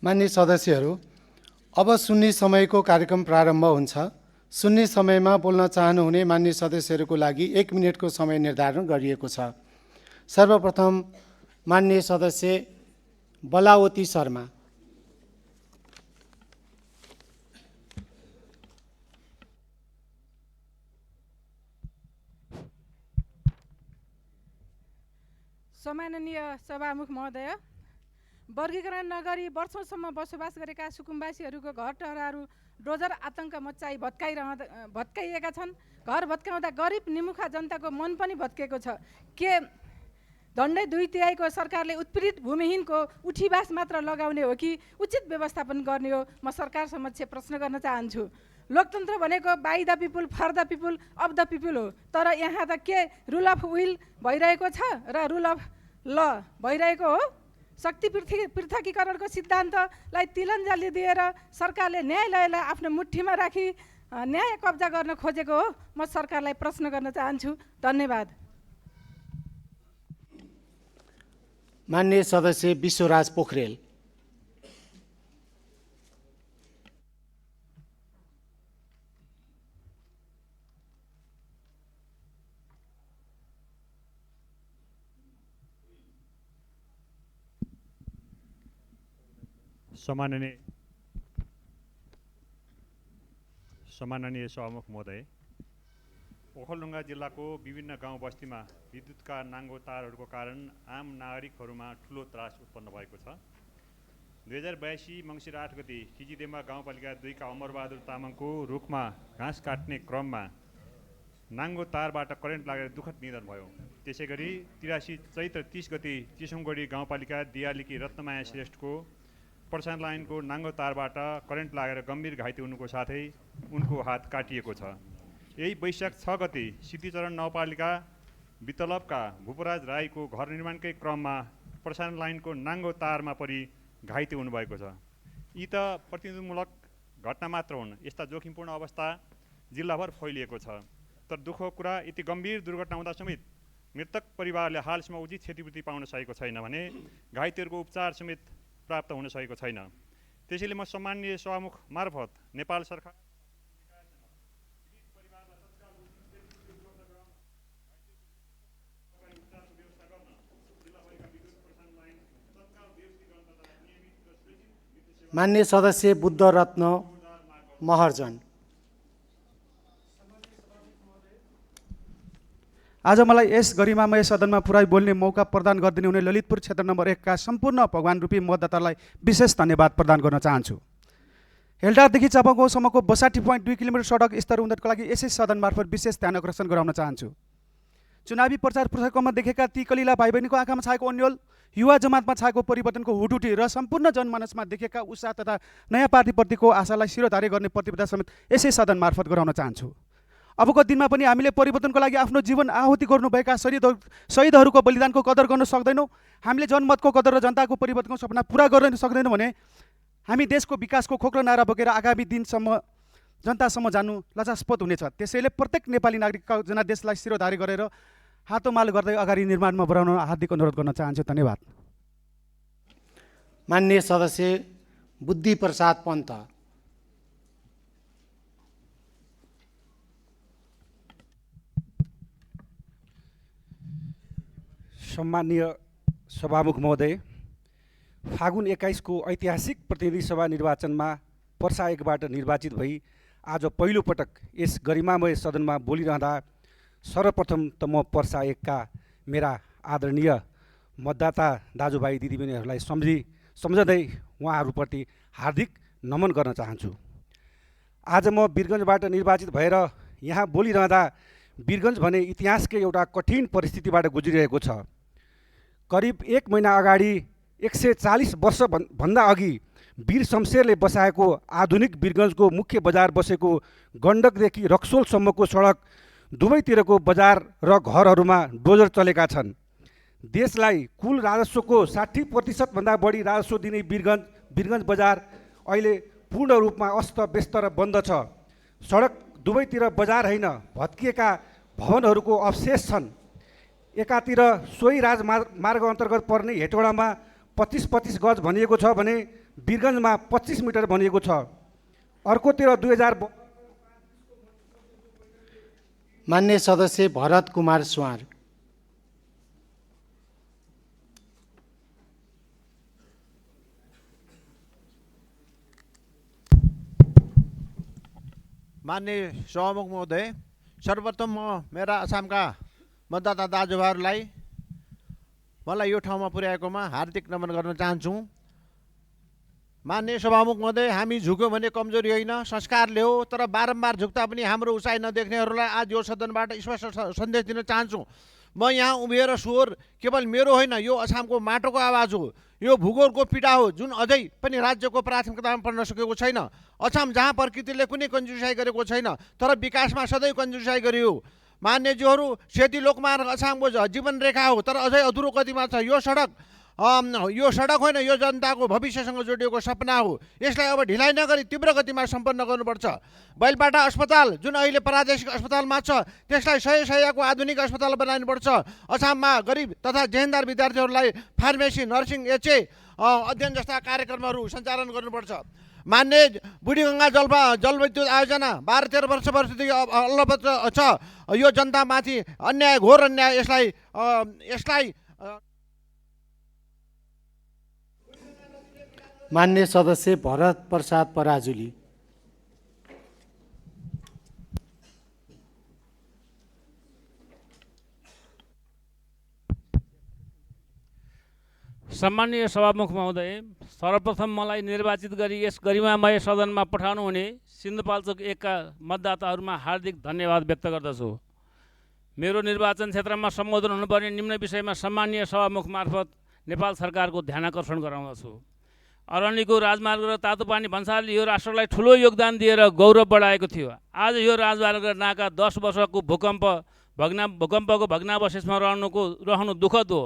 माननीय सदस्यहरू, अब सुन्ने समयको कार्यक्रम प्रारम्भ हुन्छ। सुन्ने समयमा बोल्न चाहनुहुने माननीय सदस्यहरूको लागि 1 मिनेटको समय निर्धारण गरिएको छ। सर्वप्रथम माननीय सदस्य बलावती शर्मा। सम्माननीय सभामुख महोदय, वर्गीकरण नगरी वर्षौंसम्म बसोबास गरेका सुकुम्बासीहरूको घर टहराहरू डोजर आतंक मच्चाई भत्काइएका छन्। घर भत्काउँदा गरिब निमुखा जनताको मन पनि भत्केको छ। के झन्डै 2/3 सरकारले उत्पीडित भूमिहीनको उठीबास मात्र लगाउने हो कि उचित व्यवस्थापन गर्ने हो? म सरकार समक्ष प्रश्न गर्न चाहन्छु। लोकतन्त्र भनेको by the people for the people of the people हो, तर यहाँ त के रुल अफ विल भइरहेको छ र रुल अफ ल भइरहेको हो? शक्ति पृथकीकरणको सिद्धान्तलाई तिलञ्जली दिएर सरकारले न्यायालयलाई आफ्नो मुठीमा राखी न्याय कब्जा गर्न खोजेको हो? म सरकारलाई प्रश्न गर्न चाहन्छु। धन्यवाद। माननीय सदस्य विश्वराज पोखरेल। सम्माननीय सभामुख महोदय, ओखलढुङ्गा जिल्लाको विभिन्न गाउँ बस्तीमा विद्युतका नाङ्गो तारहरूको कारण आम नागरिकहरूमा ठुलो त्रास उत्पन्न भएको छ। 2082 मङ्सिर 8 गते किजिदेमा गाउँपालिका 2 का अमरबहादुर तामाङको रुखमा घाँस काट्ने क्रममा नाङ्गो तारबाट करेन्ट लागेर दुःखद निधन भयो। त्यसै गरी 83 चैत्र 30 गते चिसुङगढी गाउँपालिका दियालीकी रत्नमाया श्रेष्ठको प्रसारण लाइनको नाङ्गो तारबाट करेन्ट लागेर गम्भीर घाइते हुनुको साथै उनको हात काटिएको छ। यही वैशाख 6 गते सिद्धिचरण नगरपालिका वितलबका भूपराज राईको घर निर्माणकै क्रममा प्रसारण लाइनको नाङ्गो तारमा परि घाइते हुनुभएको छ। यी त प्रतिनिधिमूलक घटना मात्र हुन्। यस्ता जोखिमपूर्ण अवस्था जिल्लाभर फैलिएको छ। तर दुःखको कुरा, यति गम्भीर दुर्घटना हुँदा समेत मृतक परिवारले हालसम्म उचित क्षतिपूर्ति पाउन सकेको छैन भने घाइतेहरूको उपचार समेत प्राप्त हुन सकेको छैन। त्यसैले म सम्माननीय सभामुख मार्फत नेपाल सरकार माननीय सदस्य बुद्धरत्न महर्जन। आज मलाई यस गरिमामय सदनमा पुरै बोल्ने मौका प्रदान गरिदिनु हुने ललितपुर क्षेत्र नम्बर 1 का सम्पूर्ण भगवान रूपी मतदातालाई विशेष धन्यवाद प्रदान गर्न चाहन्छु। हेलडारदेखि चापागाउँसम्मको 62.2 किलोमिटर सडक स्तर उन्नतिको लागि यसै सदन मार्फत विशेष ध्यान आकर्षण गराउन चाहन्छु। चुनावी प्रचार प्रसारमा देखेका ती कलिला भाइ बहिनीको आँखामा छाएको अन्यल, युवा जमातमा छाएको परिवर्तनको हुटुटी र सम्पूर्ण जनमानसमा देखेका उत्साह तथा नयाँ पार्टीप्रतिको आशालाई शिरोधार्य गर्ने प्रतिबद्धता समेत यसै सदन मार्फत गराउन चाहन्छु। अबको दिनमा पनि हामीले परिवर्तनको लागि आफ्नो जीवन आहुति गर्नुभएका शहीदहरूको बलिदानको कदर गर्न सक्दैनौँ। हामीले जनमतको कदर र जनताको परिवर्तनको सपना पुरा गर्न सक्दैनौँ भने हामी देशको विकासको खोक्रो नारा बोकेर आगामी दिनसम्म जनतासम्म जानु लज्जास्पद हुनेछ। त्यसैले प्रत्येक नेपाली नागरिकका जनादेशलाई शिरोधार्य गरेर हातोमाल गर्दै अगाडि निर्माणमा बढाउन हार्दिक अनुरोध गर्न चाहन्छु। धन्यवाद। माननीय सदस्य बुद्धि प्रसाद पन्त। सम्माननीय सभामुख महोदय, फागुन 21 को ऐतिहासिक प्रतिनिधि सभा निर्वाचनमा पर्सा 1 बाट निर्वाचित भई आज पहिलो पटक यस गरिमामय सदनमा बोलिरहँदा सर्वप्रथम त म पर्सा 1 का मेरा आदरणीय मतदाता दाजुभाइ दिदीबहिनीहरूलाई सम्झँदै उहाँहरूप्रति हार्दिक नमन गर्न चाहन्छु। आज म वीरगञ्जबाट निर्वाचित भएर यहाँ बोलिरहँदा वीरगञ्ज भने इतिहासकै एउटा कठिन परिस्थितिबाट गुज्रिरहेको छ। करिब 1 महिना अगाडि 140 वर्ष भन्दा अघि वीर शमशेरले बसाएको आधुनिक वीरगञ्जको मुख्य बजार बसेको गण्डकदेखि रक्सोलसम्मको सडक दुवैतिरको बजार र घरहरूमा डोजर चलेका छन्। देशलाई कुल राजस्वको 60% भन्दा बढी राजस्व दिने वीरगञ्ज बजार अहिले पूर्ण रूपमा अस्तव्यस्त र बन्द छ। सडक दुवैतिर बजार होइन, भत्किएका भवनहरूको अवशेष छन्। एकातिर सोही राजमार्ग अन्तर्गत पर्ने हेटौडामा 25-25 गज भनिएको छ भने वीरगञ्जमा 25 मिटर भनिएको छ। अर्कोतिर 2000 मान्य सदस्य भरत कुमार स्वार। माननीय सभामुख महोदय, सर्वप्रथम म मेरा असमका मतदाता दाजुभाइहरूलाई मलाई यो ठाउँमा पुर्याएकोमा हार्दिक नमन गर्न चाहन्छु। माननीय सभामुख महोदय, हामी झुक्यौँ भने कमजोरी होइन, संस्कारले हो। तर बारम्बार झुक्दा पनि हाम्रो उचाइ नदेख्नेहरूलाई आज यो सदनबाट स्पष्ट सन्देश दिन चाहन्छु। म यहाँ उभिएर स्वर केवल मेरो होइन, यो असमको माटोको आवाज हो, यो भूगोलको पीडा हो जुन अझै पनि राज्यको प्राथमिकतामा पर्न सकेको छैन। असम जहाँ प्रकृतिले कुनै कन्जुसाइ गरेको छैन तर विकासमा सधैँ कन्जुसाइ गरियो। मान्यज्यूहरू, सेती लोकमार्ग असमको जीवन रेखा हो तर अझै अधुरो गतिमा छ। यो सडक होइन, यो जनताको भविष्यसँग जोडिएको सपना हो। यसलाई अब ढिलाइ नगरी तीव्र गतिमा सम्पन्न गर्नुपर्छ। बैलपाटा अस्पताल जुन अहिले प्रादेशिक अस्पतालमा छ त्यसलाई शय्याको आधुनिक अस्पताल बनाउनुपर्छ। असममा गरिब तथा जेहेन्दार विद्यार्थीहरूलाई फार्मेसी, नर्सिङ, एचए अध्ययन जस्ता कार्यक्रमहरू सञ्चालन गर्नुपर्छ। मान्य बुढीगङ्गा जलविद्युत आयोजना 12-13 वर्षदेखि अलबद्ध छ। यो जनतामाथि अन्याय, घोर अन्याय। यसलाई मान्य सदस्य भरत प्रसाद पराजुली। सम्माननीय सभामुख महोदय, सर्वप्रथम मलाई निर्वाचित गरी यस गरिमामय सदनमा पठाउनु हुने सिन्धुपाल्चोक 1 का मतदाताहरूमा हार्दिक धन्यवाद व्यक्त गर्दछु। मेरो निर्वाचन क्षेत्रमा सम्बोधन हुनुपर्ने निम्न विषयमा सम्माननीय सभामुख मार्फत नेपाल सरकारको ध्यानाकर्षण गराउँदछु। अरण्यको राजमार्ग र तातोपानी भन्सारले यो राष्ट्रलाई ठुलो योगदान दिएर गौरव बढाएको थियो। आज यो राजमार्ग र नाका 10 वर्षको भूकम्पको भग्नावशेषमा रहनु दुःखद हो।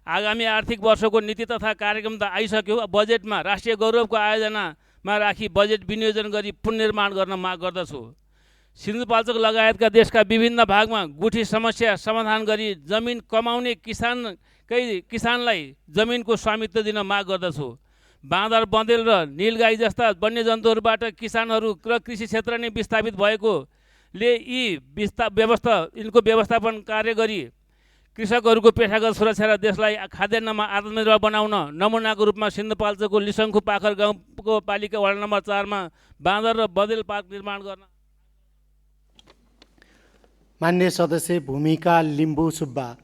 आगामी आर्थिक वर्षको नीति तथा कार्यक्रम त आइसक्यो। बजेटमा राष्ट्रिय गौरवको आयोजनामा राखी बजेट विनियोजन गरी पुनर्निर्माण गर्न माग गर्दछु। सिन्धुपाल्चोक लगायतका देशका विभिन्न भागमा गुठी समस्या समाधान गरी जमिन कमाउने किसानलाई जमिनको स्वामित्व दिन माग गर्दछु। बाँदर, बँदेल र नीलगाई जस्ता वन्यजन्तुहरूबाट किसानहरू र कृषि क्षेत्र नै विस्थापित भएकोले यिनको व्यवस्थापन कार्य गरी कृषकहरूको पेशागत सुरक्षा र देशलाई खाद्यान्नमा आत्मनिर्भर बनाउन नमुनाको रूपमा सिन्धुपाल्चोकको लिसङ्खु पाखर गाउँको पालिका वडा नम्बर 4 मा बाँदर र बँदेल पार्क निर्माण गर्न। मान्य सदस्य भूमिका लिम्बू सुब्बा।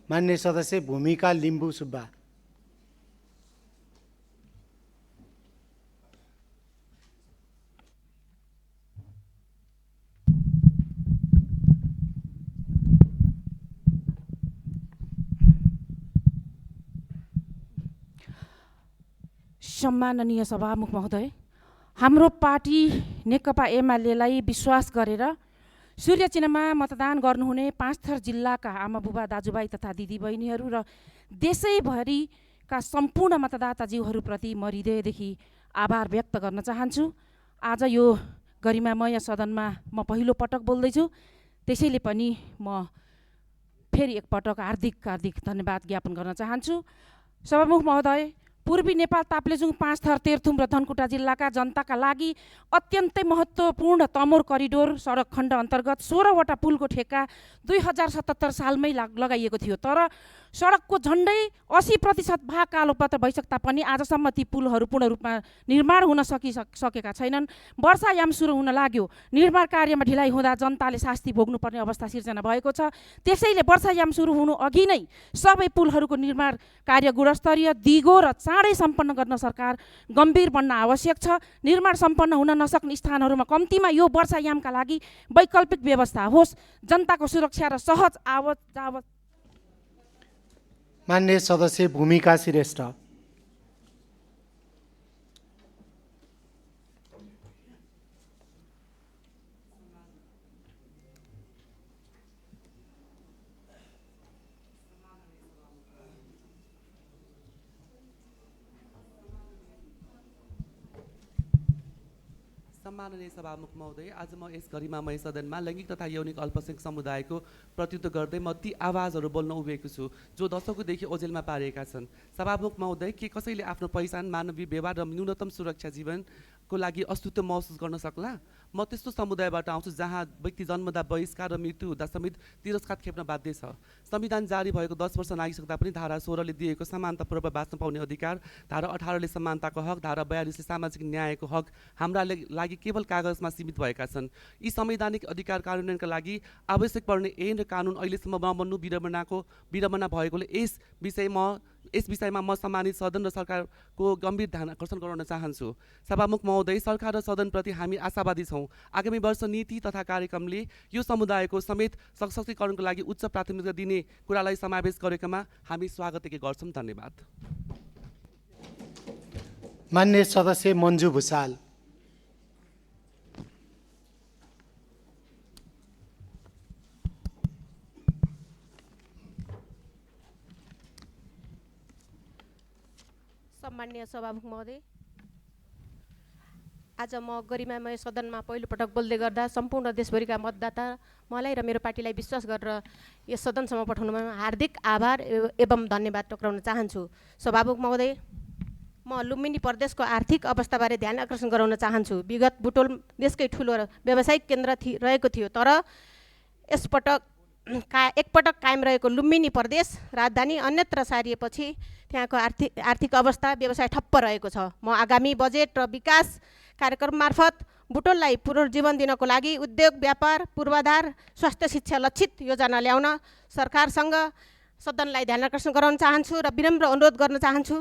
मान्य सदस्य भूमिका लिम्बू सुब्बा। सम्माननीय सभामुख महोदय, हाम्रो पार्टी नेकपा एमालेलाई विश्वास गरेर सूर्य चिह्नमा मतदान गर्नुहुने 5 थर जिल्लाका आमा बुबा दाजुभाइ तथा दिदीबहिनीहरू र देशैभरिका सम्पूर्ण मतदाताज्यूहरूप्रति म हृदयदेखि आभार व्यक्त गर्न चाहन्छु। आज यो गरिमामय सदनमा म पहिलो पटक बोल्दैछु, त्यसैले पनि म फेरि एकपटक हार्दिक धन्यवाद ज्ञापन गर्न चाहन्छु। सभामुख महोदय, पूर्वी नेपाल ताप्लेजुङ 5 थर तेह्रथुम र धनकुटा जिल्लाका जनताका लागि अत्यन्तै महत्त्वपूर्ण तमोर करिडोर सडक खण्ड अन्तर्गत 16वटा पुलको ठेक्का 2077 सालमै लगाइएको थियो। तर सडकको झन्डै 80% भाग कालोपत्र भइसक्दा पनि आजसम्म ती पुलहरू पूर्ण रूपमा निर्माण हुन सकेका छैनन्। वर्षायाम सुरु हुन लाग्यो, निर्माण कार्यमा ढिलाइ हुँदा जनताले शास्ति भोग्नुपर्ने अवस्था सिर्जना भएको छ। त्यसैले वर्षायाम सुरु हुनु अघि नै सबै पुलहरूको निर्माण कार्य गुणस्तरीय, दिगो र चाँडै सम्पन्न गर्न सरकार गम्भीर बन्न आवश्यक छ। निर्माण सम्पन्न हुन नसक्ने स्थानहरूमा कम्तीमा यो वर्षायामका लागि वैकल्पिक व्यवस्था होस्। जनताको सुरक्षा र सहज आवत मान्य सदस्य भूमिका श्रेष्ठ। सम्माननीय सभामुख महोदय, आज म यस गरिमामय सदनमा लैङ्गिक तथा यौनिक अल्पसङ्ख्यक समुदायको प्रतिनिधित्व गर्दै म ती आवाजहरू बोल्न उभिएको छु जो दशकौँदेखि ओझेलमा पारिएका छन्। सभामुख महोदय, के कसैले आफ्नो पहिचान, मानवीय व्यवहार र न्यूनतम सुरक्षा जीवनको लागि अस्तित्व महसुस गर्न सक्ला? म त्यस्तो समुदायबाट आउँछु जहाँ व्यक्ति जन्मदा बहिष्कार र मृत्यु हुँदा समेत तिरस्कार खेप्न बाध्य छ। संविधान जारी भएको 10 वर्ष नागिसक्दा पनि धारा 16ले दिएको समानतापूर्वक बाँच्न पाउने अधिकार, धारा 18ले समानताको हक, धारा 42ले सामाजिक न्यायको हक हाम्रा लागि केवल कागजमा सीमित भएका छन्। यी संवैधानिक अधिकार कार्यान्वयनका लागि आवश्यक पर्ने ऐन र कानुन अहिलेसम्म नबन्नु विडम्बना भएकोले यस विषयमा म सम्मानित सदन र सरकारको गम्भीर ध्यान आकर्षण गराउन चाहन्छु। सभामुख महोदय, सरकार र सदनप्रति हामी आशावादी छौँ। आगामी वर्ष नीति तथा कार्यक्रमले यो समुदायको समेत सशक्तिकरणको लागि उच्च प्राथमिकता दिने कुरालाई समावेश गरेकोमा हामी स्वागत गर्छौँ। धन्यवाद। मान्य सदस्य मन्जु भुसाल। सम्माननीय सभामुख महोदय, आज म गरिमामय सदनमा पहिलोपटक बोल्दै गर्दा सम्पूर्ण देशभरिका मतदाता मलाई र मेरो पार्टीलाई विश्वास गरेर यस सदनसम्म पठाउनुमा हार्दिक आभार एवं धन्यवाद टक्राउन चाहन्छु। सभामुख महोदय, म लुम्बिनी प्रदेशको आर्थिक अवस्थाबारे ध्यान आकर्षण गराउन चाहन्छु। विगत बुटोल देशकै ठुलो व्यावसायिक केन्द्र रहेको थियो, तर एकपटक कायम रहेको लुम्बिनी प्रदेश राजधानी अन्यत्र सारिएपछि त्यहाँको आर्थिक अवस्था व्यवसाय ठप्प रहेको छ। म आगामी बजेट र विकास कार्यक्रम मार्फत बुटोललाई पुनर्जीवन दिनको लागि उद्योग, व्यापार, पूर्वाधार, स्वास्थ्य, शिक्षा लक्षित योजना ल्याउन सरकारसँग सदनलाई ध्यान आकर्षण गराउन चाहन्छु र विनम्र अनुरोध गर्न चाहन्छु।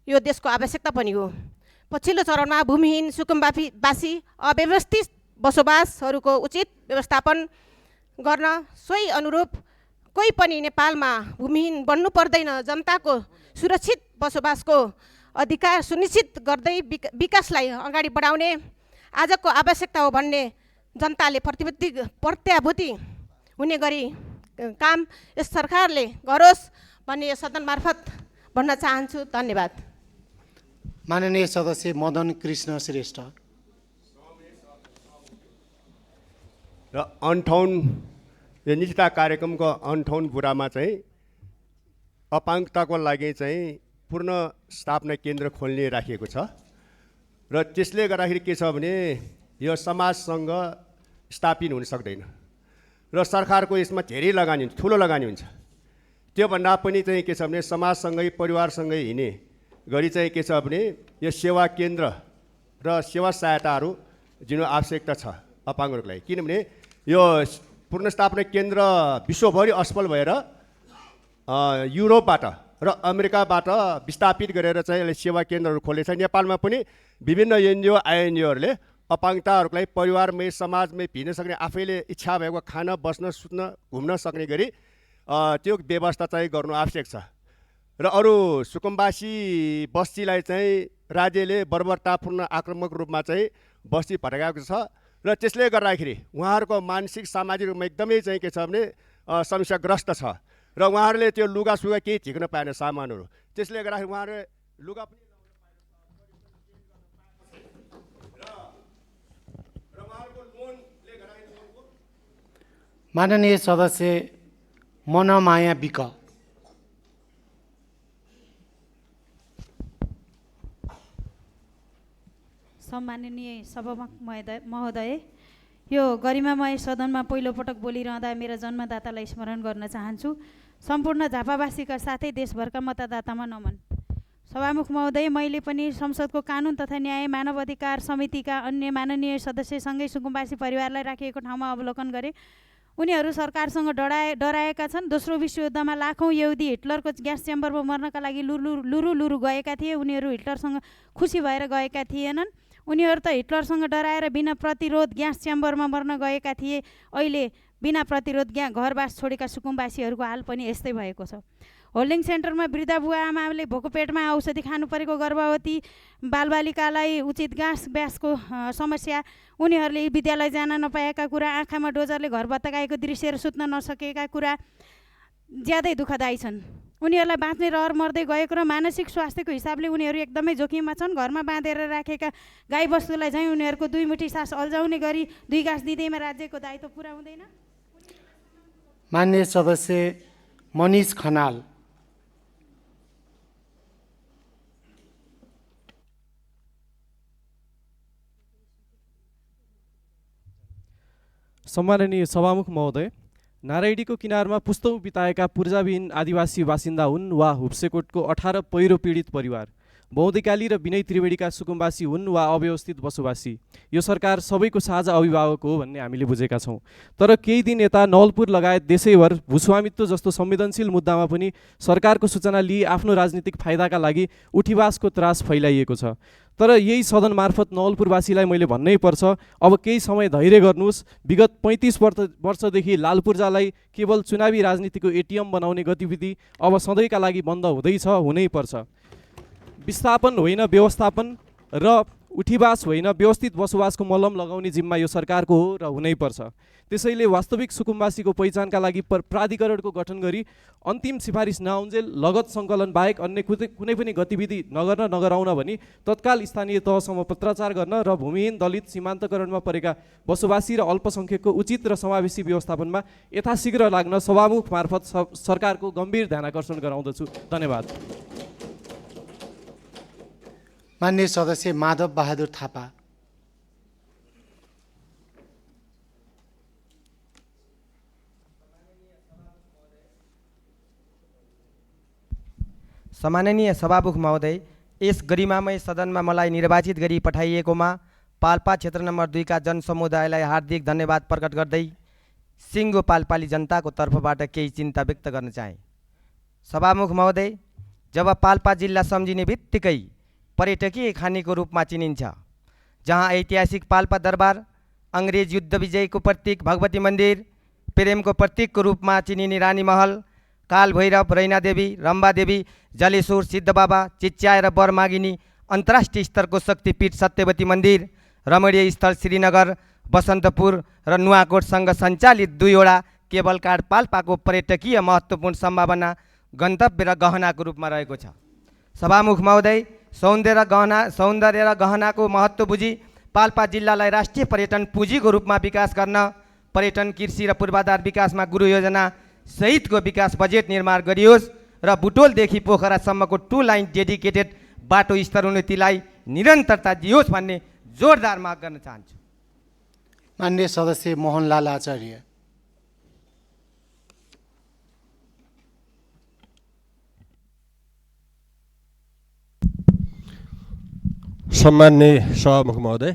यो देशको आवश्यकता पनि हो। पछिल्लो चरणमा भूमिहीन सुकुम्बासी अव्यवस्थित बसोबासहरूको उचित व्यवस्थापन गर्न सोही अनुरूप कोही पनि नेपालमा भूमिहीन बन्नु पर्दैन। जनताको सुरक्षित बसोबासको अधिकार सुनिश्चित गर्दै विकासलाई अगाडि बढाउने आजको आवश्यकता हो भन्ने जनताले प्रत्याभूति हुने गरी काम यस सरकारले गरोस् भन्ने यो सदन मार्फत भन्न चाहन्छु। धन्यवाद। माननीय सदस्य मदन कृष्ण श्रेष्ठ। र 58 यो निजता कार्यक्रमको 58 बुरामा चाहिँ अपाङ्गताको लागि चाहिँ पूर्ण स्थापना केन्द्र खोल्ने राखिएको छ र त्यसले गर्दाखेरि के छ भने यो समाजसँग स्थापित हुन सक्दैन र सरकारको यसमा धेरै लगानी हुन्छ, ठुलो लगानी हुन्छ। त्योभन्दा पनि चाहिँ के छ भने समाजसँगै परिवारसँगै हिँड्ने गरी चाहिँ के छ भने यो सेवा केन्द्र र सेवा सहायताहरू दिनु आवश्यकता छ अपाङ्गहरूको लागि। किनभने यो पुनर्स्थापना केन्द्र विश्वभरि असफल भएर युरोपबाट र अमेरिकाबाट विस्थापित गरेर चाहिँ यसले सेवा केन्द्रहरू खोलेछ। नेपालमा पनि विभिन्न एनजिओ आइएनजिओहरूले अपाङ्गताहरूको लागि परिवारमै समाजमै हिँड्न सक्ने, आफैले इच्छा भएको खान, बस्न, सुत्न, घुम्न सक्ने गरी त्यो व्यवस्था चाहिँ गर्नु आवश्यक छ। र अरू सुकुम्बासी बस्तीलाई चाहिँ राज्यले बर्बरतापूर्ण आक्रामक रूपमा चाहिँ बस्ती भटकाएको छ र त्यसले गर्दाखेरि उहाँहरूको मानसिक सामाजिक रूपमा एकदमै चाहिँ के छ भने समस्याग्रस्त छ र उहाँहरूले त्यो लुगासुगा केही झिक्न पाएन सामानहरू। त्यसले गर्दाखेरि उहाँहरूले लुगा पनि माननीय सदस्य मनमाया विक। सम्माननीय सभामुख महोदय, यो गरिमामय सदनमा पहिलोपटक बोलिरहँदा मेरा जन्मदातालाई स्मरण गर्न चाहन्छु। सम्पूर्ण झापावासीका साथै देशभरका मतदातामा नमन। सभामुख महोदय, मैले पनि संसदको कानुन तथा न्याय मानव अधिकार समितिका अन्य माननीय सदस्यसँगै सुकुम्बासी परिवारलाई राखिएको ठाउँमा अवलोकन गरेँ। उनीहरू सरकारसँग डराएका छन्। दोस्रो विश्वयुद्धमा लाखौँ यहुदी हिटलरको ग्यास च्याम्बरमा मर्नका लागि लुरु गएका थिए। उनीहरू हिटलरसँग खुसी भएर गएका थिएनन्। उनीहरू त हिटलरसँग डराएर बिना प्रतिरोध ग्यास च्याम्बरमा मर्न गएका थिए। अहिले बिना प्रतिरोध घरबास छोडेका सुकुम्बासीहरूको हाल पनि यस्तै भएको छ। होल्डिङ सेन्टरमा वृद्धा बुवा आमाले भोको पेटमा औषधि खानु परेको गर्भवती बालबालिकालाई उचित ब्यासको समस्या, उनीहरूले विद्यालय जान नपाएका कुरा, आँखामा डोजरले घर भत्काएको दृश्यहरू सुत्न नसकेका कुरा, ज्यादै दुःखदायी छन्। उनीहरूलाई बाँच्ने रहर मर्दै गएको र मानसिक स्वास्थ्यको हिसाबले उनीहरू एकदमै जोखिममा छन्। घरमा बाँधेर राखेका गाईबस्तुलाई चाहिँ उनीहरूको 2 मुठी सास अल्झाउने गरी 2 गाँस दिँदैमा राज्यको दायित्व पुरा हुँदैन। मान्य सदस्य मनिष खनाल। सम्माननीय सभामुख महोदय, नारायणीको किनारमा पुस्तौँ बिताएका पूर्जाविहीन आदिवासी बासिन्दा हुन् वा हुप्सेकोटको 18 पहिरो पीडित परिवार, बौद्धिकाली र विनय त्रिवेणीका सुकुम्बासी हुन् वा अव्यवस्थित बसोबासी, यो सरकार सबैको साझा अभिभावक हो भन्ने हामीले बुझेका छौँ। तर केही दिन यता नवलपुर लगायत देशैभर भूस्वामित्व जस्तो संवेदनशील मुद्दामा पनि सरकारको सूचना लिई आफ्नो राजनीतिक फाइदाका लागि उठीवासको त्रास फैलाइएको छ। तर यही सदन मार्फत नवलपुरवासीलाई मैले भन्नै पर्छ, अब केही समय धैर्य गर्नुहोस्। विगत 35 वर्षदेखि लालपूर्जालाई केवल चुनावी राजनीतिको एटिएम बनाउने गतिविधि अब सधैँका लागि बन्द हुँदैछ, हुनै पर्छ। विस्थापन होइन व्यवस्थापन र उठीवास होइन व्यवस्थित बसोबासको मलम लगाउने जिम्मा यो सरकारको हो र हुनै पर्छ। त्यसैले वास्तविक सुकुम्बासीको पहिचानका लागि प्राधिकरणको गठन गरी अन्तिम सिफारिस नआउन्जेल लगत सङ्कलन बाहेक अन्य कुनै पनि गतिविधि नगराउन भनी तत्काल स्थानीय तहसम्म पत्राचार गर्न र भूमिहीन दलित सीमान्तकरणमा परेका बसोबासी र अल्पसङ्ख्यकको उचित र समावेशी व्यवस्थापनमा यथाशीघ्र लाग्न सभामुख मार्फत सरकारको गम्भीर ध्यानाकर्षण गराउँदछु। धन्यवाद। मान्य सदस्य माधव बहादुर थापा। सम्माननीय सभामुख महोदय, यस गरिमामय सदनमा मलाई निर्वाचित गरी पठाइएकोमा पाल्पा क्षेत्र नम्बर 2 का जनसमुदायलाई हार्दिक धन्यवाद प्रकट गर्दै सिङ्गो पाल्पाली जनताको तर्फबाट केही चिन्ता व्यक्त गर्न चाहे। सभामुख महोदय, जब पाल्पा जिल्ला सम्झिने बित्तिकै पर्यटकीय खानीको रूपमा चिनिन्छ, जहाँ ऐतिहासिक पाल्पा दरबार, अङ्ग्रेज युद्ध विजयको प्रतीक भगवती मन्दिर, प्रेमको प्रतीकको रूपमा चिनिने रानी महल, काल भैरव, रैना देवी, रम्बा देवी, जलेश्वर, सिद्धबाबा, चिच्याएर वर मागिनी, अन्तर्राष्ट्रिय स्तरको शक्तिपीठ सत्यवती मन्दिर, रमणीय स्थल श्रीनगर, बसन्तपुर र नुवाकोटसँग सञ्चालित 2वटा केबल कार पाल्पाको पर्यटकीय महत्त्वपूर्ण सम्भावना, गन्तव्य र गहनाको रूपमा रहेको छ। सभामुख महोदय, सौन्दर्य र गहनाको महत्त्व बुझी पाल्पा जिल्लालाई राष्ट्रिय पर्यटन पुँजीको रूपमा विकास गर्न पर्यटन, कृषि र पूर्वाधार विकासमा गुरु योजना सहितको विकास बजेट निर्माण गरियोस् र बुटोलदेखि पोखरासम्मको 2 लाइन डेडिकेटेड बाटो स्तरोन्नतिलाई निरन्तरता दियोस् भन्ने जोरदार माग गर्न चाहन्छु। मान्य सदस्य मोहनलाल आचार्य। सम्माननीय सभामुख महोदय,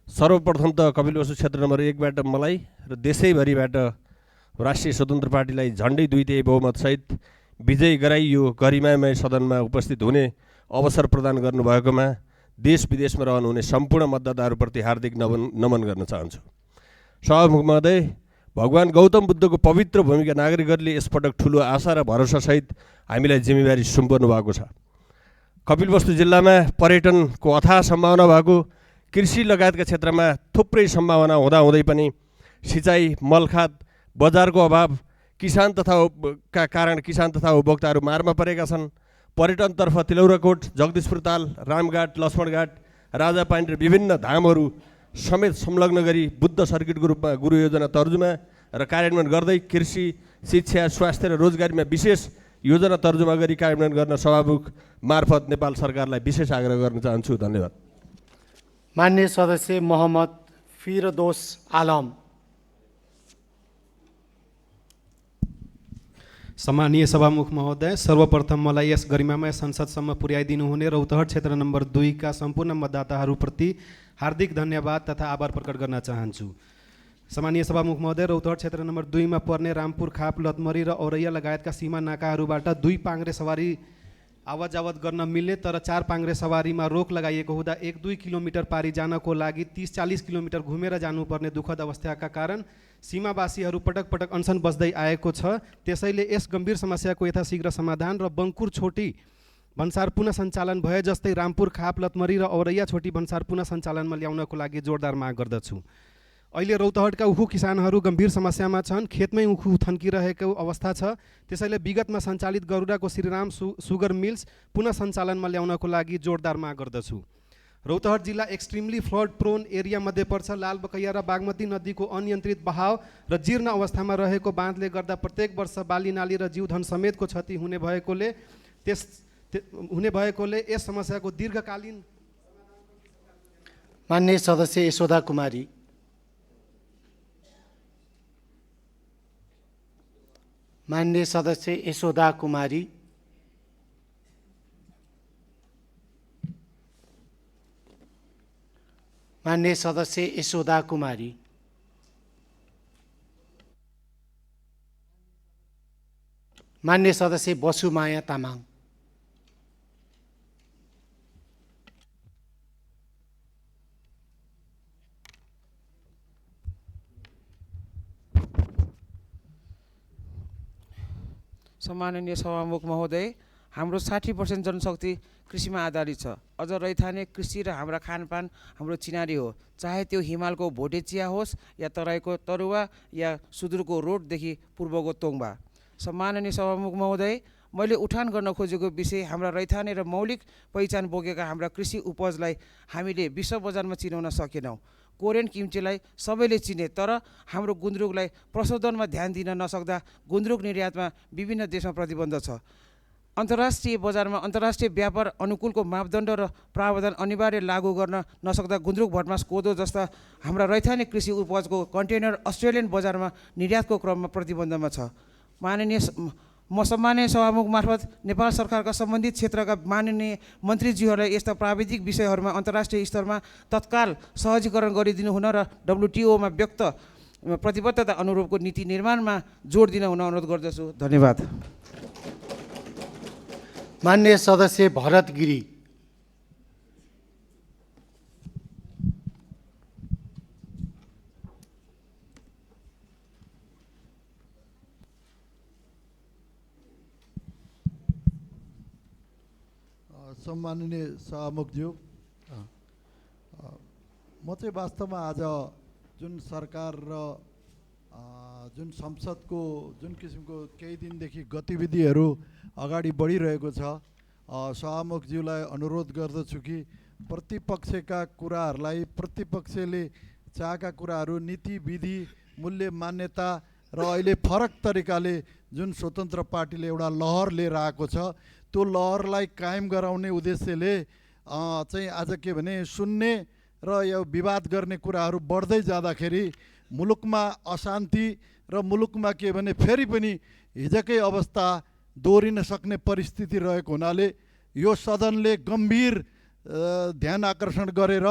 सर्वप्रथम त कपिलवस्तु क्षेत्र नम्बर 1 बाट मलाई र देशैभरिबाट राष्ट्रिय स्वतन्त्र पार्टीलाई झन्डै 2/3 बहुमतसहित विजयी गराई यो गरिमामय सदनमा उपस्थित हुने अवसर प्रदान गर्नुभएकोमा देश विदेशमा रहनुहुने सम्पूर्ण मतदाताहरूप्रति हार्दिक नमन गर्न चाहन्छु। सभामुख महोदय, भगवान गौतम बुद्धको पवित्र भूमिका नागरिकहरूले यसपटक ठुलो आशा र भरोसासहित हामीलाई जिम्मेवारी सुम्पर्नु भएको छ। कपिलवस्तु जिल्लामा पर्यटनको अथाह सम्भावना भएको, कृषि लगायतका क्षेत्रमा थुप्रै सम्भावना हुँदाहुँदै पनि सिँचाइ, मलखाद, बजारको अभाव, किसान तथा उपभोक्ताहरू मारमा परेका छन्। पर्यटनतर्फ तिलौराकोट, जगदीशपुर ताल, रामघाट, लक्ष्मणघाट, राजापानी र विभिन्न धामहरू समेत संलग्न गरी बुद्ध सर्किटको रूपमा गुरु योजना तर्जुमा र कार्यान्वयन गर्दै कृषि, शिक्षा, स्वास्थ्य र रोजगारीमा विशेष योजना तर्जुमा गरी कार्यान्वयन गर्न सभामुख मार्फत नेपाल सरकारलाई विशेष आग्रह गर्न चाहन्छु। धन्यवाद। मान्य सदस्य मोहम्मद फिरदोस आलम। सम्मानीय सभामुख महोदय, सर्वप्रथम मलाई यस गरिमामय संसदसम्म पुर्याइदिनु हुने रौतहट क्षेत्र नम्बर 2 का सम्पूर्ण मतदाताहरूप्रति हार्दिक धन्यवाद तथा आभार प्रकट गर्न चाहन्छु। सम्मानीय सभामुख महोदय, रौतहट क्षेत्र नम्बर 2 मा पर्ने रामपुर, खाप, लतमरी र औरैया लगायतका सीमा नाकाहरूबाट 2 पाङ्ग्रे सवारी आवत जावत गर्न मिल्ने तर 4 पाङ्ग्रे सवारीमा रोक लगाइएको हुँदा 1-2 किलोमिटर पारी जानको लागि 30-40 किलोमिटर घुमेर जानुपर्ने दुःखद अवस्थाका कारण सीमावासीहरू पटक पटक अनसन बस्दै आएको छ। त्यसैले यस गम्भीर समस्याको यथाशीघ्र समाधान र बङ्कुर छोटी भन्सार पुनः सञ्चालन भए जस्तै रामपुर, खाप, लतमरी र औरैया छोटी भन्सार पुनः सञ्चालनमा ल्याउनको लागि जोरदार माग गर्दछु। अहिले रौतहटका उखु किसानहरू गम्भीर समस्यामा छन्। खेतमै उखु थन्किरहेको अवस्था छ। त्यसैले विगतमा सञ्चालित गरुडाको श्रीराम सुगर मिल्स पुनः सञ्चालनमा ल्याउनको लागि जोरदार माग गर्दछु। रौतहट जिल्ला एक्सट्रिमली फ्लड प्रोन एरिया मध्ये पर्छ। लालबकैया र बागमती नदीको अनियन्त्रित बहाव र जीर्ण अवस्थामा रहेको बाँधले गर्दा प्रत्येक वर्ष बाली नाली र जीवधन समेतको क्षति हुने भएकोले यस समस्याको दीर्घकालीन मान्य सदस्य यशोदा कुमारी। मान्य सदस्य यशोदा कुमारी। मान्य सदस्य यशोदा कुमारी। मान्य सदस्य बसुमाया तामाङ। सम्माननीय सभामुख महोदय, हाम्रो 60% जनशक्ति कृषिमा आधारित छ। अझ रैथाने कृषि र हाम्रा खानपान हाम्रो चिनारी हो, चाहे त्यो हिमालको भोटे चिया होस् या तराईको तरुवा या सुदूरको रोडदेखि पूर्वको तोङबा। सम्माननीय सभामुख महोदय, मैले उठान गर्न खोजेको विषय हाम्रा रैथाने र मौलिक पहिचान बोकेका हाम्रा कृषि उपजलाई हामीले विश्व बजारमा चिनाउन सकेनौँ। कोरियन किम्चीलाई सबैले चिने, तर हाम्रो गुन्द्रुकलाई प्रशोधनमा ध्यान दिन नसक्दा गुन्द्रुक निर्यातमा विभिन्न देशमा प्रतिबन्ध छ। अन्तर्राष्ट्रिय बजारमा अन्तर्राष्ट्रिय व्यापार अनुकूलको मापदण्ड र प्रावधान अनिवार्य लागू गर्न नसक्दा गुन्द्रुक, भटमास, कोदो जस्ता हाम्रा रैथाने कृषि उपजको कन्टेनर अस्ट्रेलियन बजारमा निर्यातको क्रममा प्रतिबन्धमा छ। सम्माननीय सभामुख मार्फत नेपाल सरकारका सम्बन्धित क्षेत्रका माननीय मन्त्रीज्यूहरूलाई यस्ता प्राविधिक विषयहरूमा अन्तर्राष्ट्रिय स्तरमा तत्काल सहजीकरण गरिदिनु हुन र WTOमा व्यक्त प्रतिबद्धता अनुरूपको नीति निर्माणमा जोड दिन हुन अनुरोध गर्दछु। धन्यवाद। मान्य सदस्य भरत गिरी। सम्माननीय सभामुखज्यू, म चाहिँ वास्तवमा आज जुन सरकार र जुन संसदको जुन किसिमको केही दिनदेखि गतिविधिहरू अगाडि बढिरहेको छ, सभामुखज्यूलाई अनुरोध गर्दछु कि प्रतिपक्षका कुराहरूलाई, प्रतिपक्षले चाहेका कुराहरू, नीति विधि, मूल्य मान्यता र अहिले फरक तरिकाले जुन स्वतन्त्र पार्टीले एउटा लहर लिएर आएको छ, त्यो लहरलाई कायम गराउने उद्देश्यले चाहिँ आज के भने सुन्ने र यो विवाद गर्ने कुराहरू बढ्दै जाँदाखेरि मुलुकमा अशान्ति र मुलुकमा के भने फेरि पनि हिजकै अवस्था दोहोरिन सक्ने परिस्थिति रहेको हुनाले यो सदनले गम्भीर ध्यान आकर्षण गरेर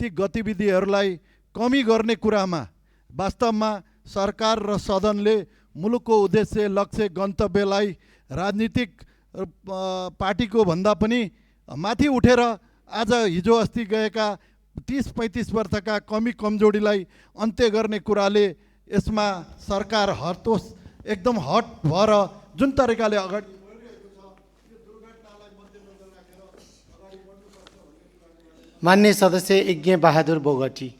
ती गतिविधिहरूलाई कमी गर्ने कुरामा वास्तवमा सरकार र सदनले मुलुकको उद्देश्य, लक्ष्य, गन्तव्यलाई राजनीतिक पार्टीको भन्दा पनि माथि उठेर आज हिजो अस्ति गएका 30-35 वर्षका कमी कमजोरीलाई अन्त्य गर्ने कुराले यसमा सरकार हतोस एकदम हट भएर जुन तरिकाले अगाडि मान्य सदस्य यज्ञ बहादुर बोगटी।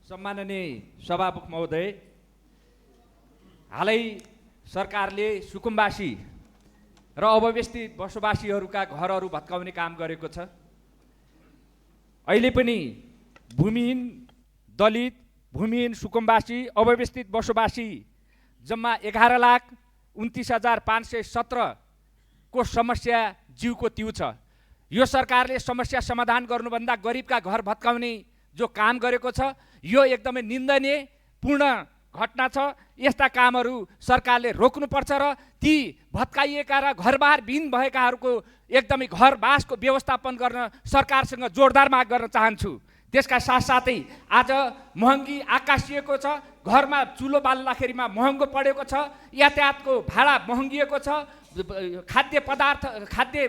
सम्माननीय सभामुख महोदय, हालै सरकारले सुकुम्बासी र अव्यवस्थित बसोबासीहरूका घरहरू भत्काउने काम गरेको छ। अहिले पनि भूमिहीन दलित, भूमिहीन सुकुम्बासी, अव्यवस्थित बसोबासी जम्मा 11,29,517 को समस्या जीवको तिउ छ। यो सरकारले समस्या समाधान गर्नुभन्दा गरिबका घर भत्काउने जो काम गरेको छ, यो एकदमै निन्दनीय पूर्ण घटना छ। यस्ता कामहरू सरकारले रोक्नुपर्छ र ती भत्काइएका र घरबार विहीन भएकाहरूको एकदमै घरवासको व्यवस्थापन गर्न सरकारसँग जोरदार माग गर्न चाहन्छु। त्यसका साथसाथै आज महँगी आकाशिएको छ, घरमा चुलो बाल्दाखेरिमा महँगो परेको छ, यातायातको भाडा महँगिएको छ, खाद्य पदार्थ खाद्य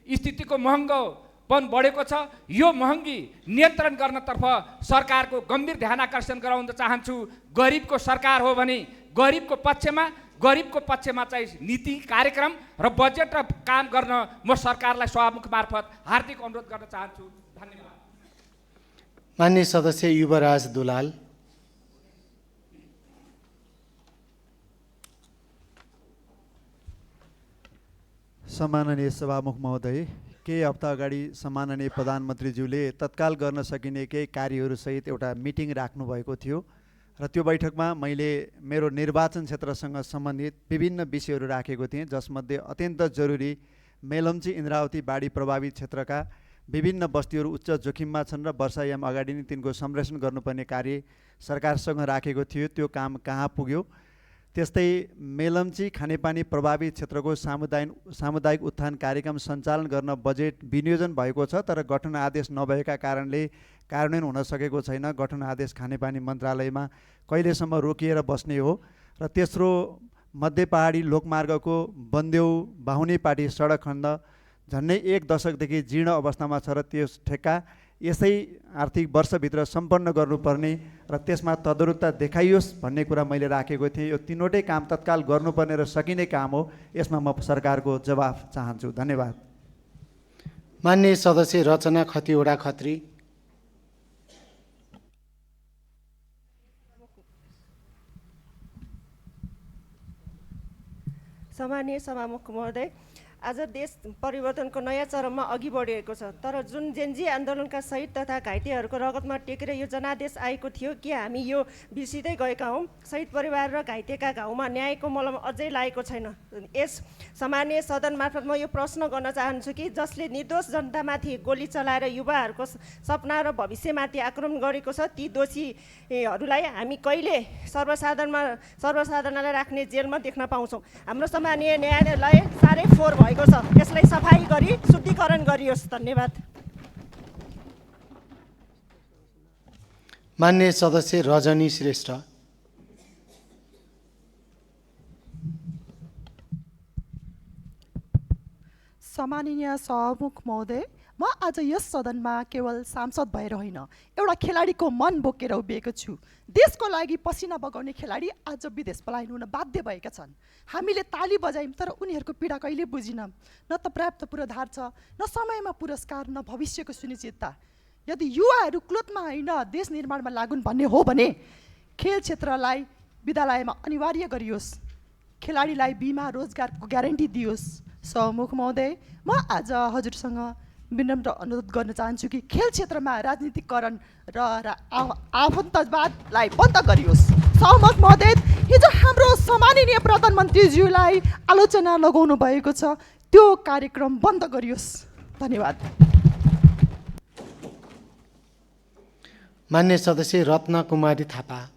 स्थितिको महँगोपन बढेको छ। यो महँगी नियन्त्रण गर्नतर्फ सरकारको गम्भीर ध्यान आकर्षण गराउन चाहन्छु। गरिबको सरकार हो भने गरिबको पक्षमा गरिबको पक्षमा चाहिँ नीति कार्यक्रम र बजेट र काम गर्न म सरकारलाई सभामुख मार्फत हार्दिक अनुरोध गर्न चाहन्छु। धन्यवाद। माननीय सदस्य युवराज दुलाल। सम्माननीय सभामुख महोदय, केही हप्ता अगाडि सम्माननीय प्रधानमन्त्रीज्यूले तत्काल गर्न सकिने केही कार्यहरूसहित एउटा मिटिङ राख्नुभएको थियो र त्यो बैठकमा मैले मेरो निर्वाचन क्षेत्रसँग सम्बन्धित विभिन्न विषयहरू राखेको थिएँ, जसमध्ये अत्यन्त जरुरी मेलम्ची इन्द्रावती बाढी प्रभावित क्षेत्रका विभिन्न बस्तीहरू उच्च जोखिममा छन् र वर्षायाम अगाडि नै तिनको संरक्षण गर्नुपर्ने कार्य सरकारसँग राखेको थियो। त्यो काम कहाँ पुग्यो? त्यस्तै मेलम्ची खानेपानी प्रभावित क्षेत्रको सामुदायिक उत्थान कार्यक्रम सञ्चालन गर्न बजेट विनियोजन भएको छ, तर गठन आदेश नभएका कारणले कार्यान्वयन हुन सकेको छैन। गठन आदेश खानेपानी मन्त्रालयमा कहिलेसम्म रोकिएर बस्ने हो? र तेस्रो, मध्य पहाडी लोकमार्गको बन्देउ बाहुनेपाटी सडक खण्ड झन्डै 1 दशकदेखि जीर्ण अवस्थामा छ र त्यस ठेक्का यसै आर्थिक वर्षभित्र सम्पन्न गर्नुपर्ने र त्यसमा तदरुकता देखाइयोस् भन्ने कुरा मैले राखेको थिएँ। यो तीनवटै काम तत्काल गर्नुपर्ने र सकिने काम हो। यसमा म सरकारको जवाफ चाहन्छु। धन्यवाद। माननीय सदस्य रचना खतिवडा खत्री। सम्माननीय सभामुख महोदय, आज देश परिवर्तनको नयाँ चरममा अघि बढिरहेको छ, तर जुन जेन्जी आन्दोलनका शहीद तथा घाइतेहरूको रगतमा टेकेर यो जनादेश आएको थियो, के हामी यो बिर्सिँदै गएका हौँ? शहीद परिवार र घाइतेका घाउमा न्यायको मलम अझै लागेको छैन। यस सम्माननीय सदन मार्फत म यो प्रश्न गर्न चाहन्छु कि जसले निर्दोष जनतामाथि गोली चलाएर युवाहरूको सपना र भविष्यमाथि आक्रमण गरेको छ, ती दोषीहरूलाई हामी कहिले सर्वसाधारणलाई राख्ने जेलमा देख्न पाउँछौँ? हाम्रो सम्माननीय न्यायालय साह्रै फोहोर भएको छ, यसलाई सफाई गरी शुद्धिकरण गरियोस्। धन्यवाद। माननीय सदस्य रजनी श्रेष्ठ। सम्माननीय सभामुख महोदय, म आज यस सदनमा केवल सांसद भएर होइन, एउटा खेलाडीको मन बोकेर उभिएको छु। देशको लागि पसिना बगाउने खेलाडी आज विदेश पलायन हुन बाध्य भएका छन्। हामीले ताली बजायौँ, तर उनीहरूको पीडा कहिले बुझिनौँ। न त पर्याप्त पूर्वाधार छ, न समयमा पुरस्कार, न भविष्यको सुनिश्चितता। यदि युवाहरू क्लोथमा होइन देश निर्माणमा लागुन् भन्ने हो भने खेल क्षेत्रलाई विद्यालयमा अनिवार्य गरियोस्। खेलाडीलाई बिमा रोजगारको ग्यारेन्टी दियोस्। सभामुख महोदय, म आज हजुरसँग विनम्र अनुरोध गर्न चाहन्छु कि खेल क्षेत्रमा राजनीतिकरण र आफन्तवादलाई बन्द गरियोस्। सभामुख महोदय, हिजो हाम्रो सम्माननीय प्रधानमन्त्रीज्यूलाई आलोचना लगाउनु भएको छ, त्यो कार्यक्रम बन्द गरियोस्। धन्यवाद। मान्य सदस्य रत्न कुमारी थापा।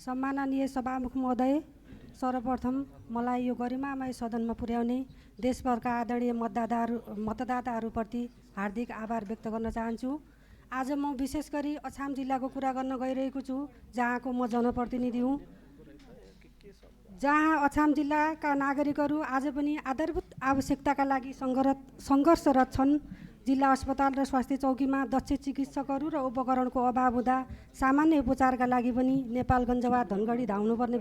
सम्माननीय सभामुख महोदय, सर्वप्रथम मलाई यो गरिमामय सदनमा पुर्याउने देशभरका आदरणीय मतदाताहरूप्रति हार्दिक आभार व्यक्त गर्न चाहन्छु। आज म विशेष गरी अछाम जिल्लाको कुरा गर्न गइरहेको छु, जहाँको म जनप्रतिनिधि हुँ। जहाँ अछाम जिल्लाका नागरिकहरू आज पनि आधारभूत आवश्यकताका लागि सङ्घर्षरत छन्। जिल्ला अस्पताल र स्वास्थ्य चौकीमा दक्ष चिकित्सकहरू र उपकरणको अभाव हुँदा सामान्य उपचारका लागि पनि नेपालगञ्ज वा धनगढी धाउनुपर्ने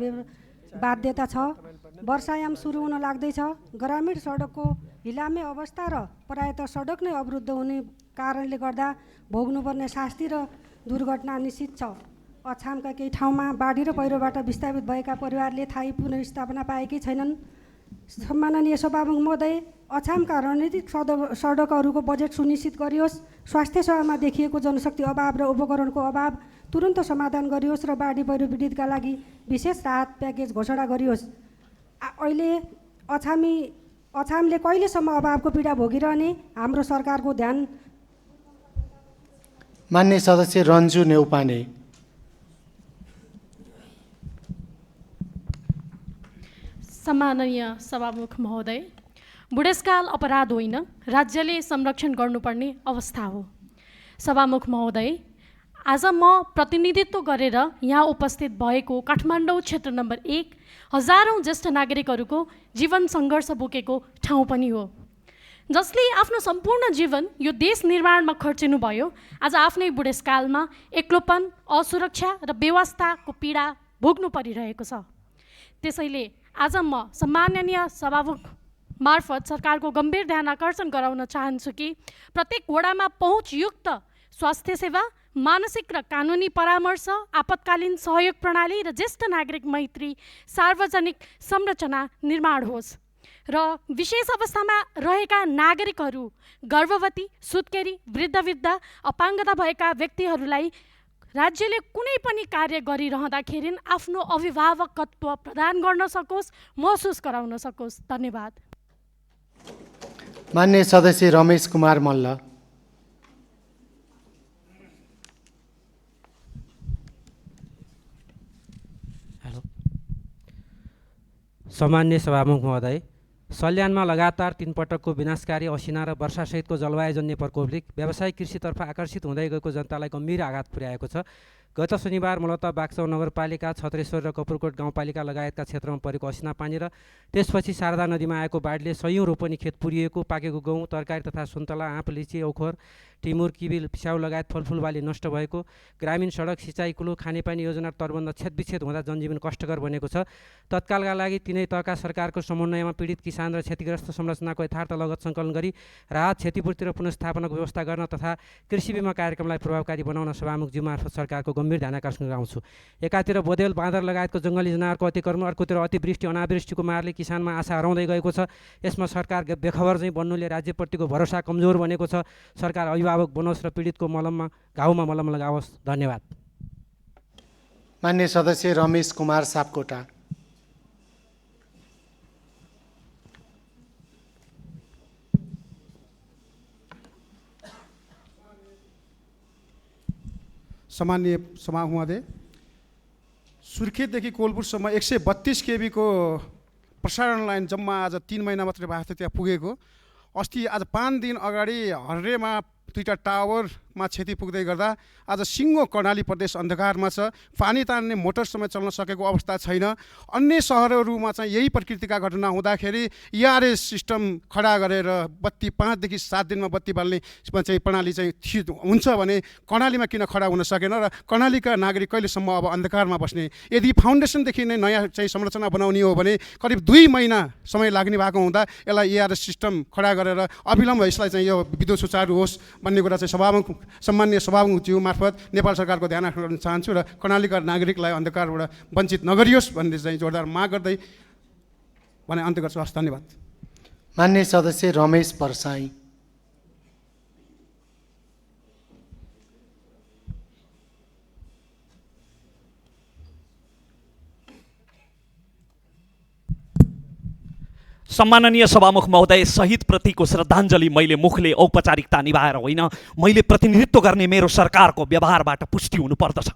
बाध्यता छ। वर्षायाम सुरु हुन लाग्दैछ। ग्रामीण सडकको हिलामे अवस्था र प्रायतः सडक नै अवरुद्ध हुने कारणले गर्दा भोग्नुपर्ने शास्ति र दुर्घटना निश्चित छ। अछामका केही ठाउँमा बाढी र पहिरोबाट विस्थापित भएका परिवारले थाहै पुनर्स्थापना पाएकै छैनन्। सम्माननीय सभामुख महोदय, अछामका रणनीतिक सडकहरूको बजेट सुनिश्चित गरियोस्। स्वास्थ्य सेवामा देखिएको जनशक्ति अभाव र उपकरणको अभाव तुरन्त समाधान गरियोस् र बाढी पहिरो पीडितका लागि विशेष राहत प्याकेज घोषणा गरियोस्। अहिले अछामले कहिलेसम्म अभावको पीडा भोगिरहने हाम्रो सरकारको ध्यान। मान्य सदस्य रन्जु नेउपाने। सम्माननीय सभामुख महोदय, बुढेसकाल अपराध होइन, राज्यले संरक्षण गर्नुपर्ने अवस्था हो। सभामुख महोदय, आज म प्रतिनिधित्व गरेर यहाँ उपस्थित भएको काठमाडौँ क्षेत्र नम्बर 1 हजारौँ ज्येष्ठ नागरिकहरूको जीवन सङ्घर्ष बोकेको ठाउँ पनि हो, जसले आफ्नो सम्पूर्ण जीवन यो देश निर्माणमा खर्चिनुभयो। आज आफ्नै बुढेसकालमा एक्लोपन, असुरक्षा र बेवास्ताको पीडा भोग्नु परिरहेको छ। त्यसैले आज म सम्माननीय सभामुख मार्फत सरकारको गम्भीर ध्यान आकर्षण गराउन चाहन्छु कि प्रत्येक वडामा पहुँचयुक्त स्वास्थ्य सेवा, मानसिक र कानुनी परामर्श, आपतकालीन सहयोग प्रणाली र ज्येष्ठ नागरिक मैत्री सार्वजनिक संरचना निर्माण होस् र विशेष अवस्थामा रहेका नागरिकहरू, गर्भवती, सुत्केरी, वृद्ध, अपाङ्गता भएका व्यक्तिहरूलाई राज्यले कुनै पनि कार्य गरिरहँदाखेरि आफ्नो अभिभावकत्व प्रदान गर्न सकोस्, महसुस गराउन सकोस्। धन्यवाद। मान्य सदस्य रमेश कुमार मल्ल। सम्मान्य सभामुख महोदय, सल्यानमा लगातार 3 पटकको विनाशकारी असिना र वर्षासहितको जलवायुजन्य प्रकोपले व्यावसायिक कृषितर्फ आकर्षित हुँदै गएको जनतालाई गम्भीर आघात पुर्याएको छ। गत शनिबार मूलतः बाक्सौ नगरपालिका, छत्रेश्वर र कपुरकोट गाउँपालिका लगायतका क्षेत्रमा परेको असिना पानी र त्यसपछि शारदा नदीमा आएको बाढले सयौँ रोपनी खेत पुरिएको, पाकेको गहुँ, तरकारी तथा सुन्तला, आँप, लिची, औखोर, टिमुर, किबिल, पिसाउ लगायत फलफुल बाली नष्ट भएको, ग्रामीण सडक, सिँचाइ, कुलो, खानेपानी योजना तटबन्ध छेदविच्छेद हुँदा जनजीवन कष्टकर बनेको छ। तत्कालका लागि तिनै तहका सरकारको समन्वयमा पीडित किसान र क्षतिग्रस्त संरचनाको यथार्थ लगत सङ्कलन गरी राहत, क्षतिपूर्ति र पुनर्स्थापनाको व्यवस्था गर्न तथा कृषि बिमा कार्यक्रमलाई प्रभावकारी बनाउन सभामुखज्यू मार्फत सरकारको गम्भीर ध्यान आकर्षण गराउँछु। एकातिर बोदेल, बाँदर लगायतको जङ्गली जनावरको अतिक्रमण, अर्कोतिर अतिवृष्टि अनावृष्टिको मारले किसानमा आशा हराउँदै गएको छ। यसमा सरकार बेखबर चाहिँ बन्नुले राज्यप्रतिको भरोसा कमजोर बनेको छ। सरकार अभिभावक बनोस् र पीडितको घाउमा मलम लगाओस्। धन्यवाद। मान्य सदस्य रमेश कुमार सापकोटा। सम्माननीय सभामुख महोदय, सुर्खेतदेखि कोलपुरसम्म 132 kV को प्रसारण लाइन जम्मा आज 3 महिना मात्रै भएको थियो त्यहाँ पुगेको। अस्ति आज 5 दिन अगाडि हर्रेमा 2टा टावरमा क्षति पुग्दै गर्दा आज सिङ्गो कर्णाली प्रदेश अन्धकारमा छ। पानी तान्ने मोटर समेत चल्न सकेको अवस्था छैन। अन्य सहरहरूमा चाहिँ यही प्रकृतिका घटना हुँदाखेरि ERS सिस्टम खडा गरेर बत्ती 5 देखि 7 दिनमा बत्ती बाल्ने चाहिँ प्रणाली चाहिँ हुन्छ भने कर्णालीमा किन खडा हुन सकेन र कर्णालीका नागरिक कहिलेसम्म अब अन्धकारमा बस्ने? यदि फाउन्डेसनदेखि नै नयाँ चाहिँ संरचना बनाउने हो भने करिब 2 महिना समय लाग्ने भएको हुँदा यसलाई ERS सिस्टम खडा गरेर अविलम्ब यसलाई चाहिँ यो विद्युत सुचारू होस् भन्ने कुरा चाहिँ सम्मान्य सभामुखज्यू मार्फत नेपाल सरकारको ध्यान आकर्षण गर्न चाहन्छु र कर्णालीका नागरिकलाई अन्धकारबाट वञ्चित नगरियोस् भन्ने चाहिँ जोरदार माग गर्दै भने अन्त्य गर्छु। हस्, धन्यवाद। मान्य सदस्य रमेश परसाई। सम्माननीय सभामुख महोदय, शहीदप्रतिको श्रद्धाञ्जली मैले मुखले औपचारिकता निभाएर होइन, मैले प्रतिनिधित्व गर्ने मेरो सरकारको व्यवहारबाट पुष्टि हुनुपर्दछ।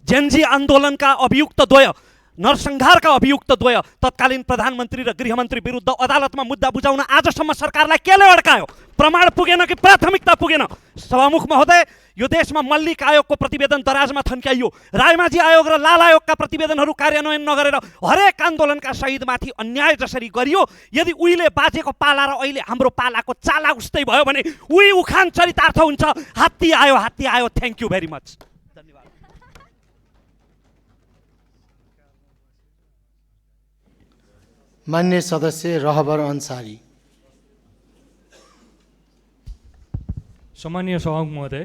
जेनजी आन्दोलनका अभियुक्तद्वय, नरसंहारका अभियुक्तद्वय तत्कालीन प्रधानमन्त्री र गृहमन्त्री विरुद्ध अदालतमा मुद्दा बुझाउन आजसम्म सरकारलाई केले अड्कायो? प्रमाण पुगेन कि प्राथमिकता पुगेन? सभामुख महोदय, यो देशमा मल्लिक आयोगको प्रतिवेदन दराजमा थन्क्याइयो, रायमाझी आयोग र लाल आयोगका प्रतिवेदनहरू कार्यान्वयन नगरेर हरेक आन्दोलनका शहीदमाथि अन्याय जसरी गरियो, यदि उहिले बाजेको पाला र अहिले हाम्रो पालाको चाला उस्तै भयो भने उही उखान चरितार्थ हुन्छ। हात्ती आयो, हात्ती आयो। Thank you very much. मान्य सदस्य रहबर अन्सारी। सम्मानीय सभामुख महोदय,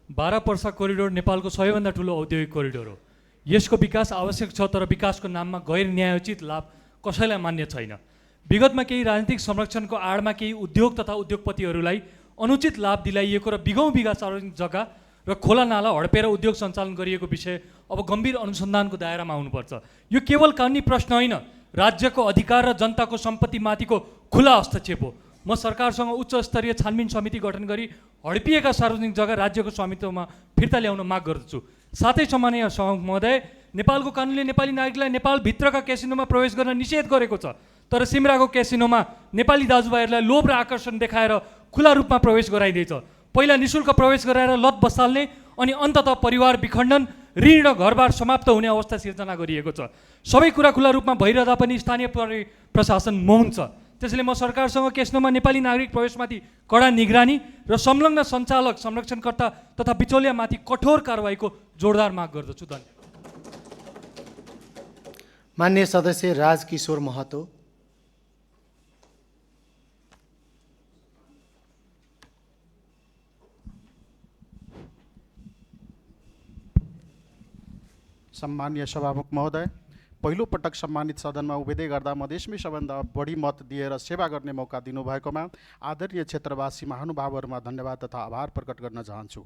12 पर्सा कोरिडोर नेपालको सबैभन्दा ठुलो औद्योगिक कोरिडोर हो। यसको विकास आवश्यक छ, तर विकासको नाममा गैर न्यायोचित लाभ कसैलाई मान्य छैन। विगतमा केही राजनीतिक संरक्षणको आडमा केही उद्योग तथा उद्योगपतिहरूलाई अनुचित लाभ दिलाइएको र बिघौँ बिघा सार्वजनिक जग्गा र खोला नाला हडपेर उद्योग सञ्चालन गरिएको विषय अब गम्भीर अनुसन्धानको दायरामा आउनुपर्छ। यो केवल कानुनी प्रश्न होइन, राज्यको अधिकार र जनताको सम्पत्तिमाथिको खुला हस्तक्षेप हो। म सरकारसँग उच्च स्तरीय छानबिन समिति गठन गरी हडपिएका सार्वजनिक जग्गा राज्यको स्वामित्वमा फिर्ता ल्याउन माग गर्दछु। साथै सम्माननीय सभामुख महोदय, नेपालको कानुनले नेपाली नागरिकलाई नेपालभित्रका क्यासिनोमा प्रवेश गर्न निषेध गरेको छ, तर सिमराको क्यासिनोमा नेपाली दाजुभाइहरूलाई लोभ र आकर्षण देखाएर खुला रूपमा प्रवेश गराइँदैछ। पहिला निशुल्क प्रवेश गराएर लत बसाल्ने अनि अन्ततः परिवार विखण्डन, ऋण र घरबार समाप्त हुने अवस्था सिर्जना गरिएको छ। सबै कुरा खुला रूपमा भइरहँदा पनि स्थानीय प्रशासन मौन छ। त्यसैले म सरकारसँग केस्नोमा नेपाली नागरिक प्रवेशमाथि कडा निगरानी र संलग्न सञ्चालक, संरक्षणकर्ता तथा बिचौलियामाथि कठोर कारबाहीको जोरदार माग गर्दछु। धन्यवाद। मान्य सदस्य राजकिशोर महतो। सम्मान्य सभामुख महोदय, पहिलो पटक सम्मानित सदनमा उभिँदै गर्दा मधेसमै सबभन्दा बढी मत दिएर सेवा गर्ने मौका दिनुभएकोमा आदरणीय क्षेत्रवासी महानुभावहरूमा धन्यवाद तथा आभार प्रकट गर्न चाहन्छु।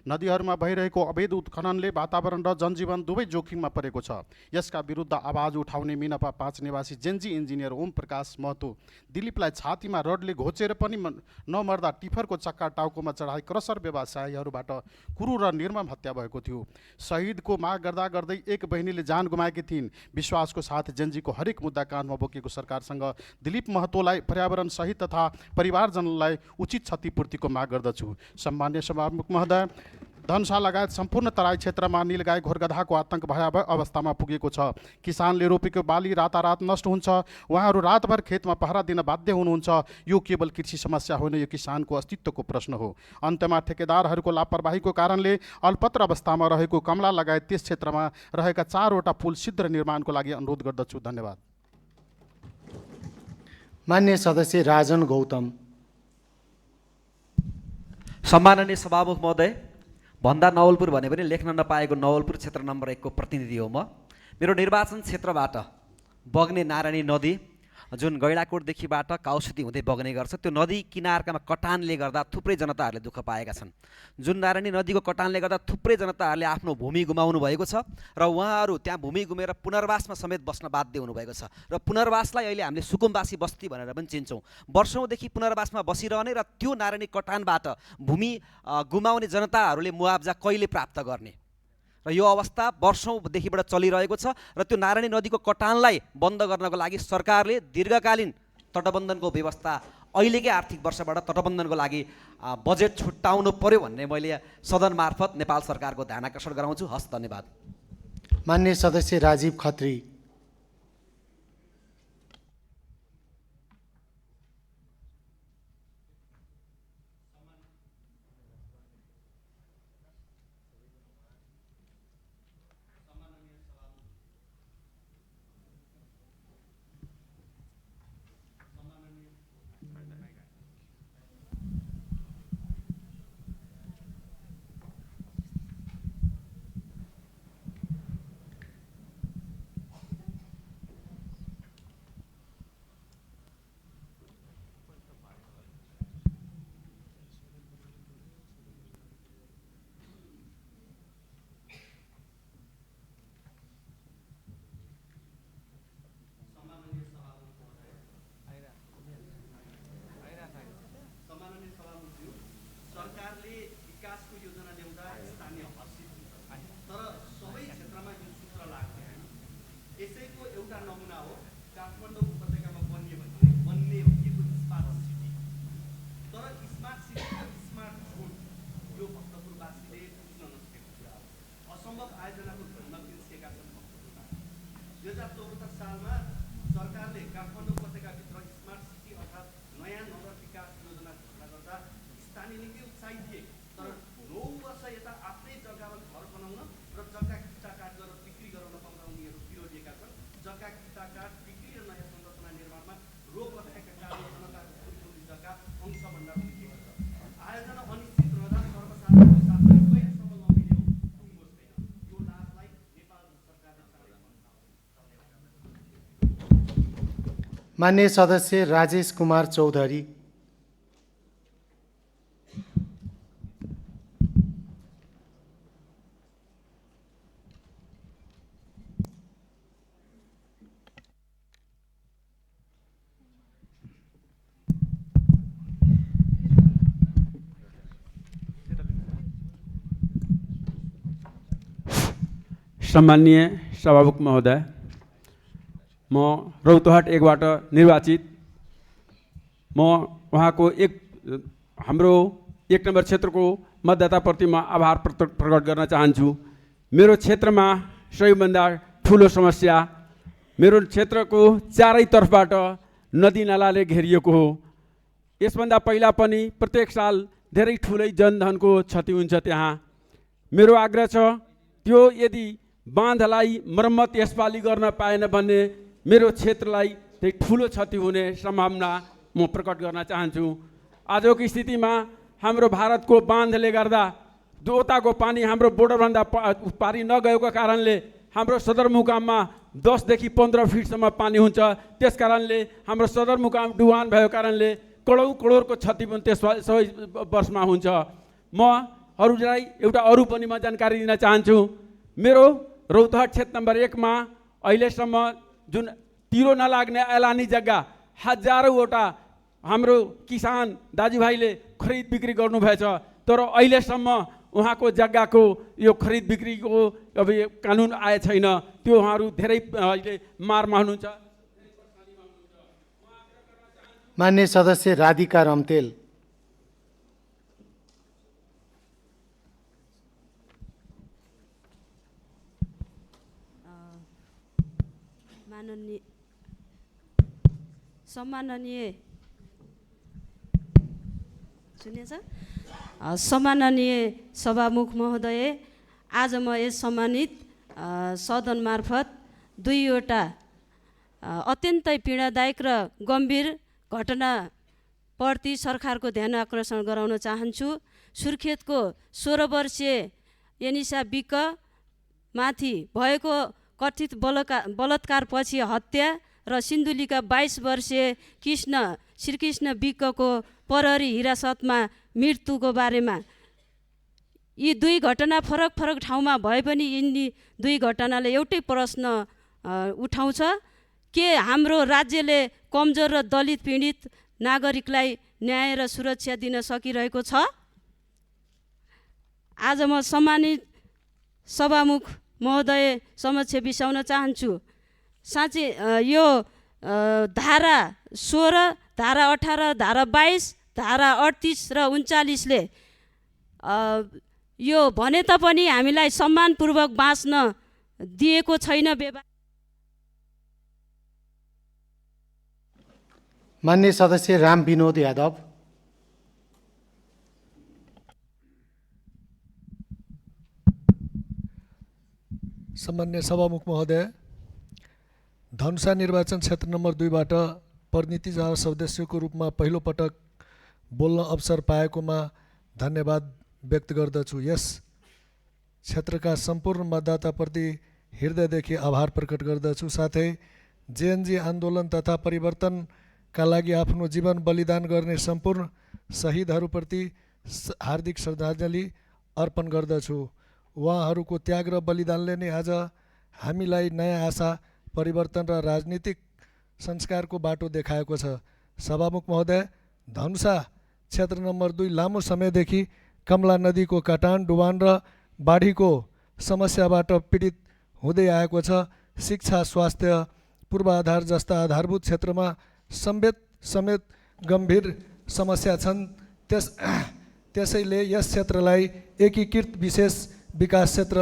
नदीहरूमा भइरहेको अवैध उत्खननले वातावरण र जनजीवन दुवै जोखिममा परेको छ। यसका विरुद्ध आवाज उठाउने मिनपा 5 निवासी जेन्जी इन्जिनियर ओम प्रकाश महतो दिलीपलाई छातीमा रडले घोचेर पनि नमर्दा टिफरको चक्का टाउकोमा चढाई क्रसर व्यवसायीहरूबाट क्रूर र निर्मम हत्या भएको थियो। शहीदको माग गर्दा गर्दै एक बहिनीले जान गुमाएकी थिइन्। विश्वासको साथ जेन्जीको हरेक मुद्दा कानमा बोकेको सरकारसँग दिलीप महतोलाई पर्यावरण सहित तथा परिवारजनलाई उचित क्षतिपूर्तिको माग गर्दछु। सम्मान्य सभामुख महोदय, धनुषा लगायत सम्पूर्ण तराई क्षेत्रमा नीलगाई घोरगधाको आतंक भयावह अवस्थामा पुगेको छ। किसानले रोपेको बाली रातारात नष्ट हुन्छ। उहाँहरू रातभर खेतमा पहरा दिन बाध्य हुनुहुन्छ। यो केवल कृषि समस्या होइन, यो किसानको अस्तित्वको प्रश्न हो। अन्त्यमा ठेकेदारहरूको लापरवाहीको कारणले अल्पत्र अवस्थामा रहेको कमला लगायत त्यस क्षेत्रमा रहेका 4वटा पुल शीघ्र निर्माणको लागि अनुरोध गर्दछु। धन्यवाद। मान्य सदस्य राजन गौतम। सम्माननीय सभामुख महोदय, भन्दा नवलपुर भने पनि लेख्न नपाएको नवलपुर क्षेत्र नम्बर 1 को प्रतिनिधि हो म। मेरो निर्वाचन क्षेत्रबाट बग्ने नारायणी नदी जुन गैडाकोटदेखिबाट काउसुती हुँदै बग्ने गर्छ, त्यो नदी किनारकामा कटानले गर्दा थुप्रै जनताहरूले दुःख पाएका छन्। जुन नारायणी नदीको कटानले गर्दा थुप्रै जनताहरूले आफ्नो भूमि गुमाउनु भएको छ र उहाँहरू त्यहाँ भूमि गुमेर पुनर्वासमा समेत बस्न बाध्य हुनुभएको छ र पुनर्वासलाई अहिले हामीले सुकुम्बासी बस्ती भनेर पनि चिन्छौँ। वर्षौँदेखि पुनर्वासमा बसिरहने र त्यो नारायणी कटानबाट भूमि गुमाउने जनताहरूले मुआब्जा कहिले प्राप्त गर्ने र यो अवस्था वर्षौँदेखिबाट चलिरहेको छ र त्यो नारायणी नदीको कटानलाई बन्द गर्नको लागि सरकारले दीर्घकालीन तटबन्धनको व्यवस्था अहिलेकै आर्थिक वर्षबाट तटबन्धनको लागि बजेट छुट्याउनु पर्यो भन्ने मैले सदन मार्फत नेपाल सरकारको ध्यान आकर्षण गराउँछु। हस्, धन्यवाद। मान्य सदस्य राजीव खत्री। मान्य सदस्य राजेश कुमार चौधरी। सम्माननीय सभामुख महोदय, म रौतहट 1बाट निर्वाचित। म वहाँको हाम्रो 1 नम्बर क्षेत्रको मतदाताप्रति म आभार प्रकट गर्न चाहन्छु। मेरो क्षेत्रमा सबैभन्दा ठुलो समस्या मेरो क्षेत्रको चारैतर्फबाट नदी नालाले घेरिएको हो। यसभन्दा पहिला पनि प्रत्येक साल धेरै ठुलै जनधनको क्षति हुन्छ त्यहाँ। मेरो आग्रह छ त्यो यदि बाँधलाई मर्मत यसपालि गर्न पाएन भने मेरो क्षेत्रलाई त्यही ठुलो क्षति हुने सम्भावना म प्रकट गर्न चाहन्छु। आजको स्थितिमा हाम्रो भारतको बाँधले गर्दा दोताको पानी हाम्रो बोर्डरभन्दा पारी नगएको कारणले हाम्रो सदरमुकाममा 10 देखि 15 फिटसम्म पानी हुन्छ। त्यस कारणले हाम्रो सदरमुकाम डुबान भएको कारणले करोडको क्षति पनि त्यस सबै वर्षमा हुन्छ। म अरूलाई एउटा अरू पनि म जानकारी दिन चाहन्छु। मेरो रौतहट क्षेत्र नम्बर 1 मा अहिलेसम्म जुन तिरो नलाग्ने एलानी जग्गा हजारौँवटा हाम्रो किसान दाजुभाइले खरिद बिक्री गर्नुभएछ, तर अहिलेसम्म उहाँको जग्गाको यो खरिद बिक्रीको अब यो कानुन आए छैन। त्यो उहाँहरू धेरै अहिले मारमा हुनुहुन्छ। मान्य सदस्य राधिका रम्तेल। सम्माननीय सभामुख महोदय, आज म यस सम्मानित सदन मार्फत दुईवटा अत्यन्तै पीडादायक र गम्भीर घटनाप्रति सरकारको ध्यान आकर्षण गराउन चाहन्छु। सुर्खेतको 16 वर्षीय एनिसा विक माथि भएको कथित बलात्कारपछि हत्या र सिन्धुलीका 22 वर्षीय श्रीकृष्ण विकको प्रहरी हिरासतमा मृत्युको बारेमा यी दुई घटना फरक फरक ठाउँमा भए पनि यिनी दुई घटनाले एउटै प्रश्न उठाउँछ। के हाम्रो राज्यले कमजोर र दलित पीडित नागरिकलाई न्याय र सुरक्षा दिन सकिरहेको छ? आज म सम्मानित सभामुख महोदय समक्ष बिसाउन चाहन्छु। साँच्चै यो धारा 16, धारा 18, धारा 22, धारा 38 र 39ले यो भने तापनि हामीलाई सम्मानपूर्वक बाँच्न दिएको छैन। मान्य सदस्य राम विनोद यादव। सम्मान्य सभामुख महोदय, धनुषा निर्वाचन क्षेत्र नम्बर 2 बाट प्रतिनिधि सदस्यको रूपमा पहिलो पटक बोल्न अवसर पाएकोमा धन्यवाद व्यक्त गर्दछु। यस क्षेत्रका सम्पूर्ण मतदाताप्रति हृदयदेखि आभार प्रकट गर्दछु। साथै जेएनजी आन्दोलन तथा परिवर्तनका लागि आफ्नो जीवन बलिदान गर्ने सम्पूर्ण शहीदहरूप्रति हार्दिक श्रद्धाञ्जली अर्पण गर्दछु। उहाँहरूको त्याग र बलिदानले नै आज हामीलाई नयाँ आशा, परिवर्तन र राजनीतिक संस्कारको बाटो देखाएको छ। सभामुख महोदय, धनुषा क्षेत्र नम्बर 2 लामो समयदेखि कमला नदीको कटान, डुबान र बाढीको समस्याबाट पीडित हुँदै आएको छ। शिक्षा, स्वास्थ्य, पूर्वाधार जस्ता आधारभूत क्षेत्रमा समेत गम्भीर समस्या छन्। त्यसैले यस क्षेत्रलाई एकीकृत विशेष विकास क्षेत्र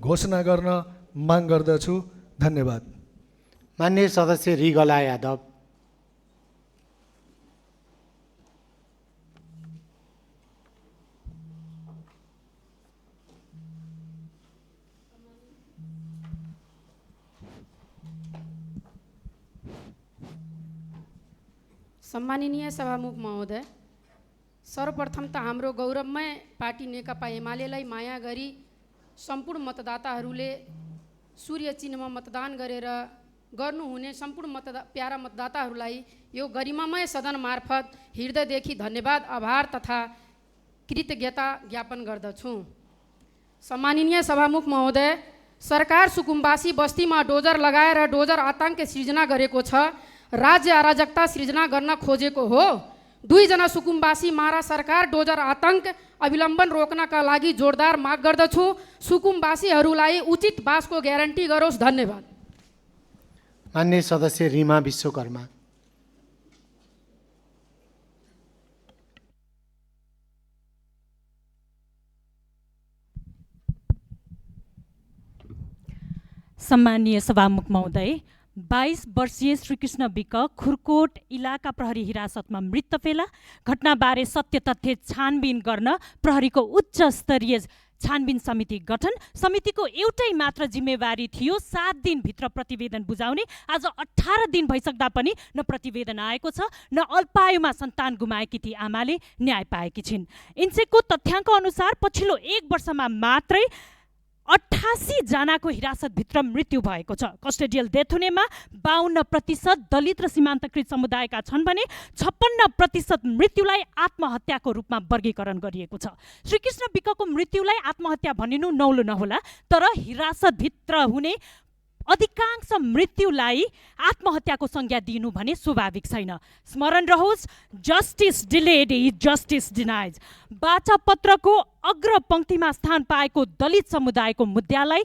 घोषणा गर्न माग गर्दछु। धन्यवाद। मान्य सदस्य रिगला यादव। सम्माननीय सभामुख महोदय, सर्वप्रथम त हाम्रो गौरवमय पार्टी नेकपा एमालेलाई माया गरी सम्पूर्ण मतदाताहरूले सूर्य चिन्हमा मतदान गरेर गर्नुहुने सम्पूर्ण प्यारा मतदाताहरूलाई यो गरिमामय सदन मार्फत हृदयदेखि धन्यवाद, आभार तथा कृतज्ञता ज्ञापन गर्दछु। सम्माननीय सभामुख महोदय, सरकार सुकुम्बासी बस्तीमा डोजर लगाएर डोजर आतङ्क सृजना गरेको छ, राज्य अराजकता सृजना गर्न खोजेको हो। 2 जना सुकुम्बासी मारा सरकार डोजर आतङ्क अविलम्बन रोक्नका लागि जोरदार माग गर्दछु। सुकुम्बासीहरूलाई उचित बासको ग्यारेन्टी गरोस्। धन्यवाद। मान्य सदस्य रीमा विश्वकर्मा। सम्मानीय सभामुख महोदय, 22 वर्षीय श्रीकृष्ण विक खुरकोट इलाका प्रहरी हिरासतमा मृत फेला। घटनाबारे सत्य तथ्य छानबिन गर्न प्रहरीको उच्च स्तरीय छानबिन समिति गठन। समितिको एउटै मात्र जिम्मेवारी थियो 7 दिनभित्र प्रतिवेदन बुझाउने। आज 18 दिन भइसक्दा पनि न प्रतिवेदन आएको छ, न अल्पायुमा सन्तान गुमाएकी ती आमाले न्याय पाएकी छिन्। इन्सेकको तथ्याङ्क अनुसार पछिल्लो 1 वर्षमा मात्रै 88 जनाको हिरासतभित्र मृत्यु भएको छ। कस्टोडियल डेथ हुनेमा 52% दलित र सीमान्तकृत समुदायका छन् भने 56% मृत्युलाई आत्महत्याको रूपमा वर्गीकरण गरिएको छ। श्रीकृष्ण विकको मृत्युलाई आत्महत्या भनिनु नौलो नहोला, तर हिरासतभित्र हुने अधिकांश मृत्युलाई आत्महत्याको संज्ञा दिनु भने स्वाभाविक छैन। स्मरण रहोस्, justice delayed is justice denied. वाचापत्रको अग्रपङ्क्तिमा स्थान पाएको दलित समुदायको मुद्दालाई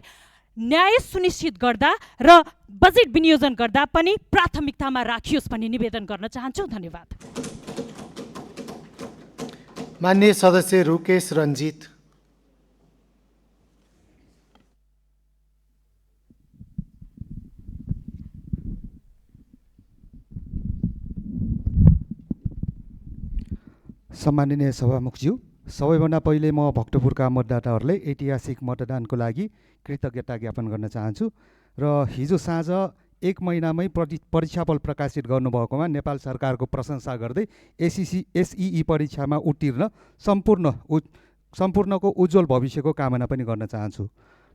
न्याय सुनिश्चित गर्दा र बजेट विनियोजन गर्दा पनि प्राथमिकतामा राखियोस् भन्ने निवेदन गर्न चाहन्छु। धन्यवाद। माननीय सदस्य रुकेश रञ्जित। सम्माननीय सभामुखज्यू, सबैभन्दा पहिले म भक्तपुरका मतदाताहरूलाई ऐतिहासिक मतदानको लागि कृतज्ञता ज्ञापन गर्न चाहन्छु र हिजो साँझ 1 महिनामै परीक्षाफल प्रकाशित गर्नुभएकोमा नेपाल सरकारको प्रशंसा गर्दै एसईई परीक्षामा उत्तीर्ण सम्पूर्णको उज्जवल भविष्यको कामना पनि गर्न चाहन्छु।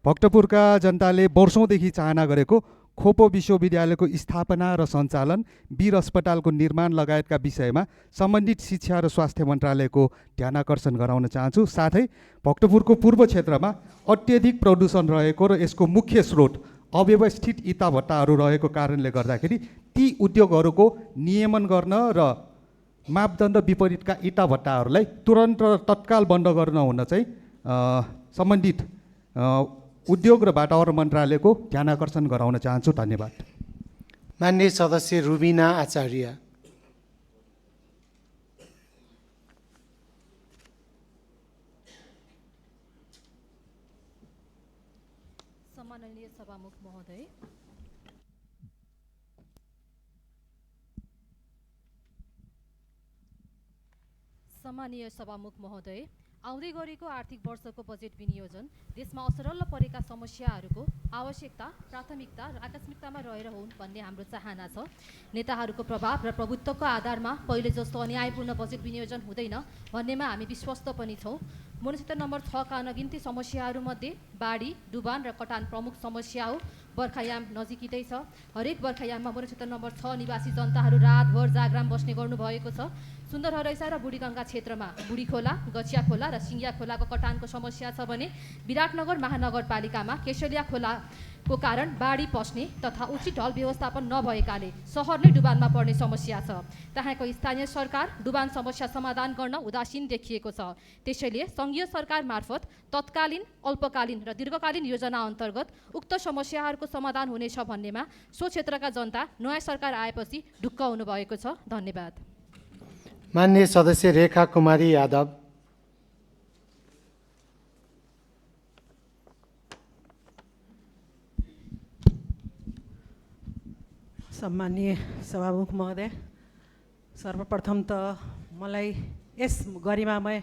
भक्तपुरका जनताले वर्षौँदेखि चाहना गरेको खोपो विश्वविद्यालयको स्थापना र सञ्चालन, वीर अस्पतालको निर्माण लगायतका विषयमा सम्बन्धित शिक्षा र स्वास्थ्य मन्त्रालयको ध्यानाकर्षण गराउन चाहन्छु। साथै भक्तपुरको पूर्व क्षेत्रमा अत्यधिक प्रदूषण रहेको र यसको मुख्य स्रोत अव्यवस्थित इटा भट्टाहरू रहेको कारणले गर्दाखेरि ती उद्योगहरूको नियमन गर्न र मापदण्ड विपरीतका इटा भट्टाहरूलाई तुरन्त र तत्काल बन्द गर्न हुन चाहिँ सम्बन्धित उद्योग र वातावरण मन्त्रालयको ध्यानाकर्षण गराउन चाहन्छु। धन्यवाद। माननीय सदस्य रुबिना आचार्य। सम्माननीय सभामुख महोदय, आउँदै गरेको आर्थिक वर्षको बजेट विनियोजन देशमा असरल परेका समस्याहरूको आवश्यकता, प्राथमिकता र आकस्मिकतामा रहेर हुन् भन्ने हाम्रो चाहना छ। नेताहरूको प्रभाव र प्रभुत्वको आधारमा पहिले जस्तो अन्यायपूर्ण बजेट विनियोजन हुँदैन भन्नेमा हामी विश्वस्त पनि छौँ। मनोक्षेत्र नम्बर 6 का अनगिन्ती समस्याहरूमध्ये बाढी, डुबान र कटान प्रमुख समस्या हो। बर्खायाम नजिकै छ। हरेक बर्खायाममा मनोक्षेत्र नम्बर 6 निवासी जनताहरू रातभर जागराम बस्ने गर्नुभएको छ। सुन्दर हरैसा र बुढीगङ्गा क्षेत्रमा बुढी खोला, गचिया खोला र सिङ्गिया खोलाको कटानको समस्या छ भने विराटनगर महानगरपालिकामा केशलिया खोलाको कारण बाढी पस्ने तथा उचित ढल व्यवस्थापन नभएकाले सहर नै डुबानमा पर्ने समस्या छ। त्यहाँको स्थानीय सरकार डुबान समस्या समाधान गर्न उदासीन देखिएको छ। त्यसैले सङ्घीय सरकार मार्फत तत्कालीन, अल्पकालीन र दीर्घकालीन योजना अन्तर्गत उक्त समस्याहरूको समाधान हुनेछ भन्नेमा सो क्षेत्रका जनता नयाँ सरकार आएपछि ढुक्क हुनुभएको छ। धन्यवाद। माननीय सदस्य रेखा कुमारी यादव। सम्माननीय सभामुख महोदय, सर्वप्रथम त मलाई यस गरिमामय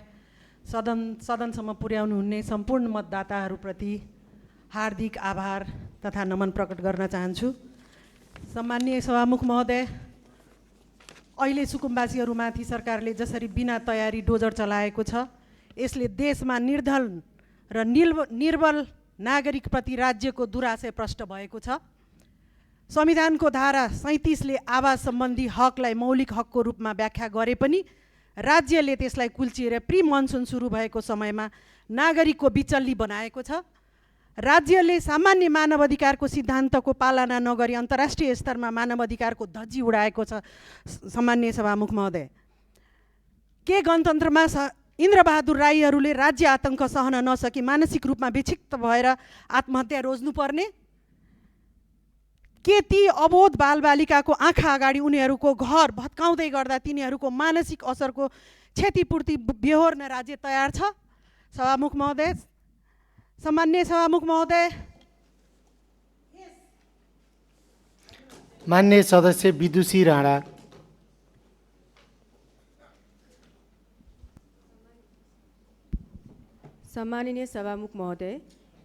सदनसम्म पुर्याउनु हुने सम्पूर्ण मतदाताहरूप्रति हार्दिक आभार तथा नमन प्रकट गर्न चाहन्छु। सम्माननीय सभामुख महोदय, अहिले सुकुम्बासीहरूमाथि सरकारले जसरी बिना तयारी डोजर चलाएको छ, यसले देशमा निर्धन र निर्बल नागरिकप्रति राज्यको दुराशय प्रष्ट भएको छ। संविधानको धारा 37ले आवास सम्बन्धी हकलाई मौलिक हकको रूपमा व्याख्या गरे पनि राज्यले त्यसलाई कुल्चिएर प्री मनसुन सुरु भएको समयमा नागरिकको बिचल्ली बनाएको छ। राज्यले सामान्य मानवाधिकारको सिद्धान्तको पालना नगरी अन्तर्राष्ट्रिय स्तरमा मानवाधिकारको धज्जी उडाएको छ। सम्माननीय सभामुख महोदय, के गणतन्त्रमा इन्द्रबहादुर राईहरूले राज्य आतङ्क सहन नसकी मानसिक रूपमा विक्षिप्त भएर आत्महत्या रोज्नुपर्ने? के ती अबोध बालबालिकाको आँखा अगाडि उनीहरूको घर भत्काउँदै गर्दा तिनीहरूको मानसिक असरको क्षतिपूर्ति बेहोर्न राज्य तयार छ? सम्माननीय सभामुख महोदय, यस मान्य सदस्य विदुषी राणा। सम्माननीय सभामुख महोदय,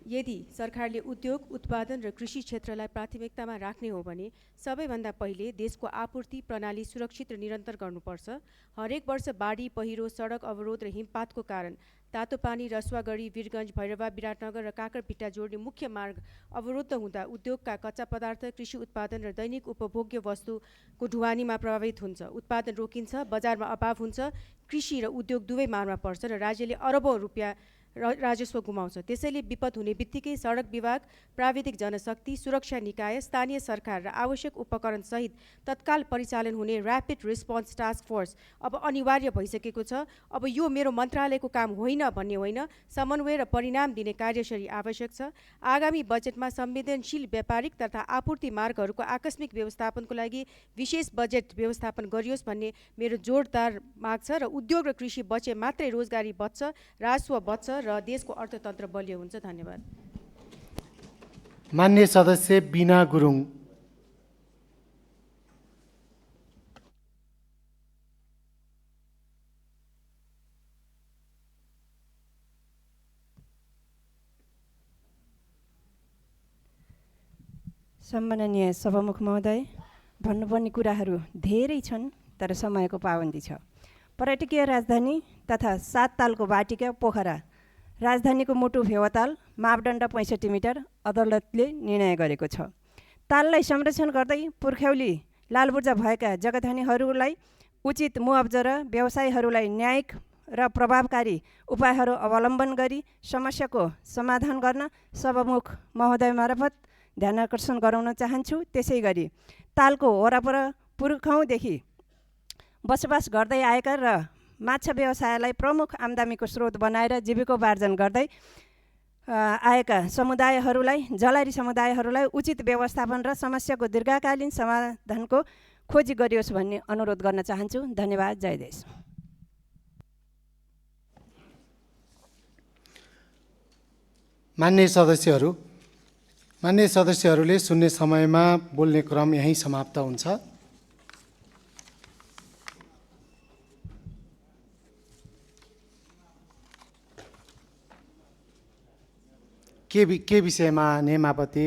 यदि सरकारले उद्योग, उत्पादन र कृषि क्षेत्रलाई प्राथमिकतामा राख्ने हो भने सबैभन्दा पहिले देशको आपूर्ति प्रणाली सुरक्षित र निरन्तर गर्नुपर्छ। हरेक वर्ष बाढी, पहिरो, सडक अवरोध र हिमपातको कारण तातो पानी, रसुवागढी, वीरगञ्ज, भैरवा, विराटनगर र काँकरभिट्टा जोड्ने मुख्य मार्ग अवरुद्ध हुँदा उद्योगका कच्चा पदार्थ, कृषि उत्पादन र दैनिक उपभोग्य वस्तुको ढुवानीमा प्रभावित हुन्छ। उत्पादन रोकिन्छ, बजारमा अभाव हुन्छ, कृषि र उद्योग दुवै मारमा पर्छ र राज्यले अरबौँ रुपियाँ राजस्व गुमाउँछ। त्यसैले विपद हुने बित्तिकै सडक विभाग, प्राविधिक जनशक्ति, सुरक्षा निकाय, स्थानीय सरकार र आवश्यक उपकरण सहित तत्काल परिचालन हुने ऱ्यापिड रिस्पोन्स टास्क फोर्स अब अनिवार्य भइसकेको छ। अब यो मेरो मन्त्रालयको काम होइन भन्ने होइन, समन्वय र परिणाम दिने कार्यशैली आवश्यक छ। आगामी बजेटमा संवेदनशील व्यापारिक तथा आपूर्ति मार्गहरूको आकस्मिक व्यवस्थापनको लागि विशेष बजेट व्यवस्थापन गरियोस् भन्ने मेरो जोडदार माग छ र उद्योग र कृषि बचे मात्रै रोजगारी बच्छ, राजस्व बच्छ र देशको अर्थतन्त्र बलियो हुन्छ। धन्यवाद। मान्य सदस्य बिना गुरुङ। सम्माननीय सभामुख महोदय, भन्नुपर्ने कुराहरू धेरै छन् तर समयको पाबन्दी छ। पर्यटकीय राजधानी तथा 7 तालको बाटिका पोखरा राजधानीको मुटु फेवाताल मापदण्ड 65 मिटर अदालतले निर्णय गरेको छ। ताललाई संरक्षण गर्दै पुर्ख्यौली लालबुर्जा भएका जग्गाधनीहरूलाई उचित मुआब्जा र व्यवसायीहरूलाई न्यायिक र प्रभावकारी उपायहरू अवलम्बन गरी समस्याको समाधान गर्न सभामुख महोदय मार्फत ध्यानाकर्षण गराउन चाहन्छु। त्यसै गरी तालको वरपर पुर्खौँदेखि बसोबास गर्दै आएका र माछा व्यवसायलाई प्रमुख आम्दानीको स्रोत बनाएर जीविकोपार्जन गर्दै आएका समुदायहरूलाई, जलारी समुदायहरूलाई उचित व्यवस्थापन र समस्याको दीर्घकालीन समाधानको खोजी गरियोस् भन्ने अनुरोध गर्न चाहन्छु। धन्यवाद। जय देश। मान्य सदस्यहरूले सुन्ने समयमा बोल्ने क्रम यहीँ समाप्त हुन्छ। के विषयमा नेम आपत्ति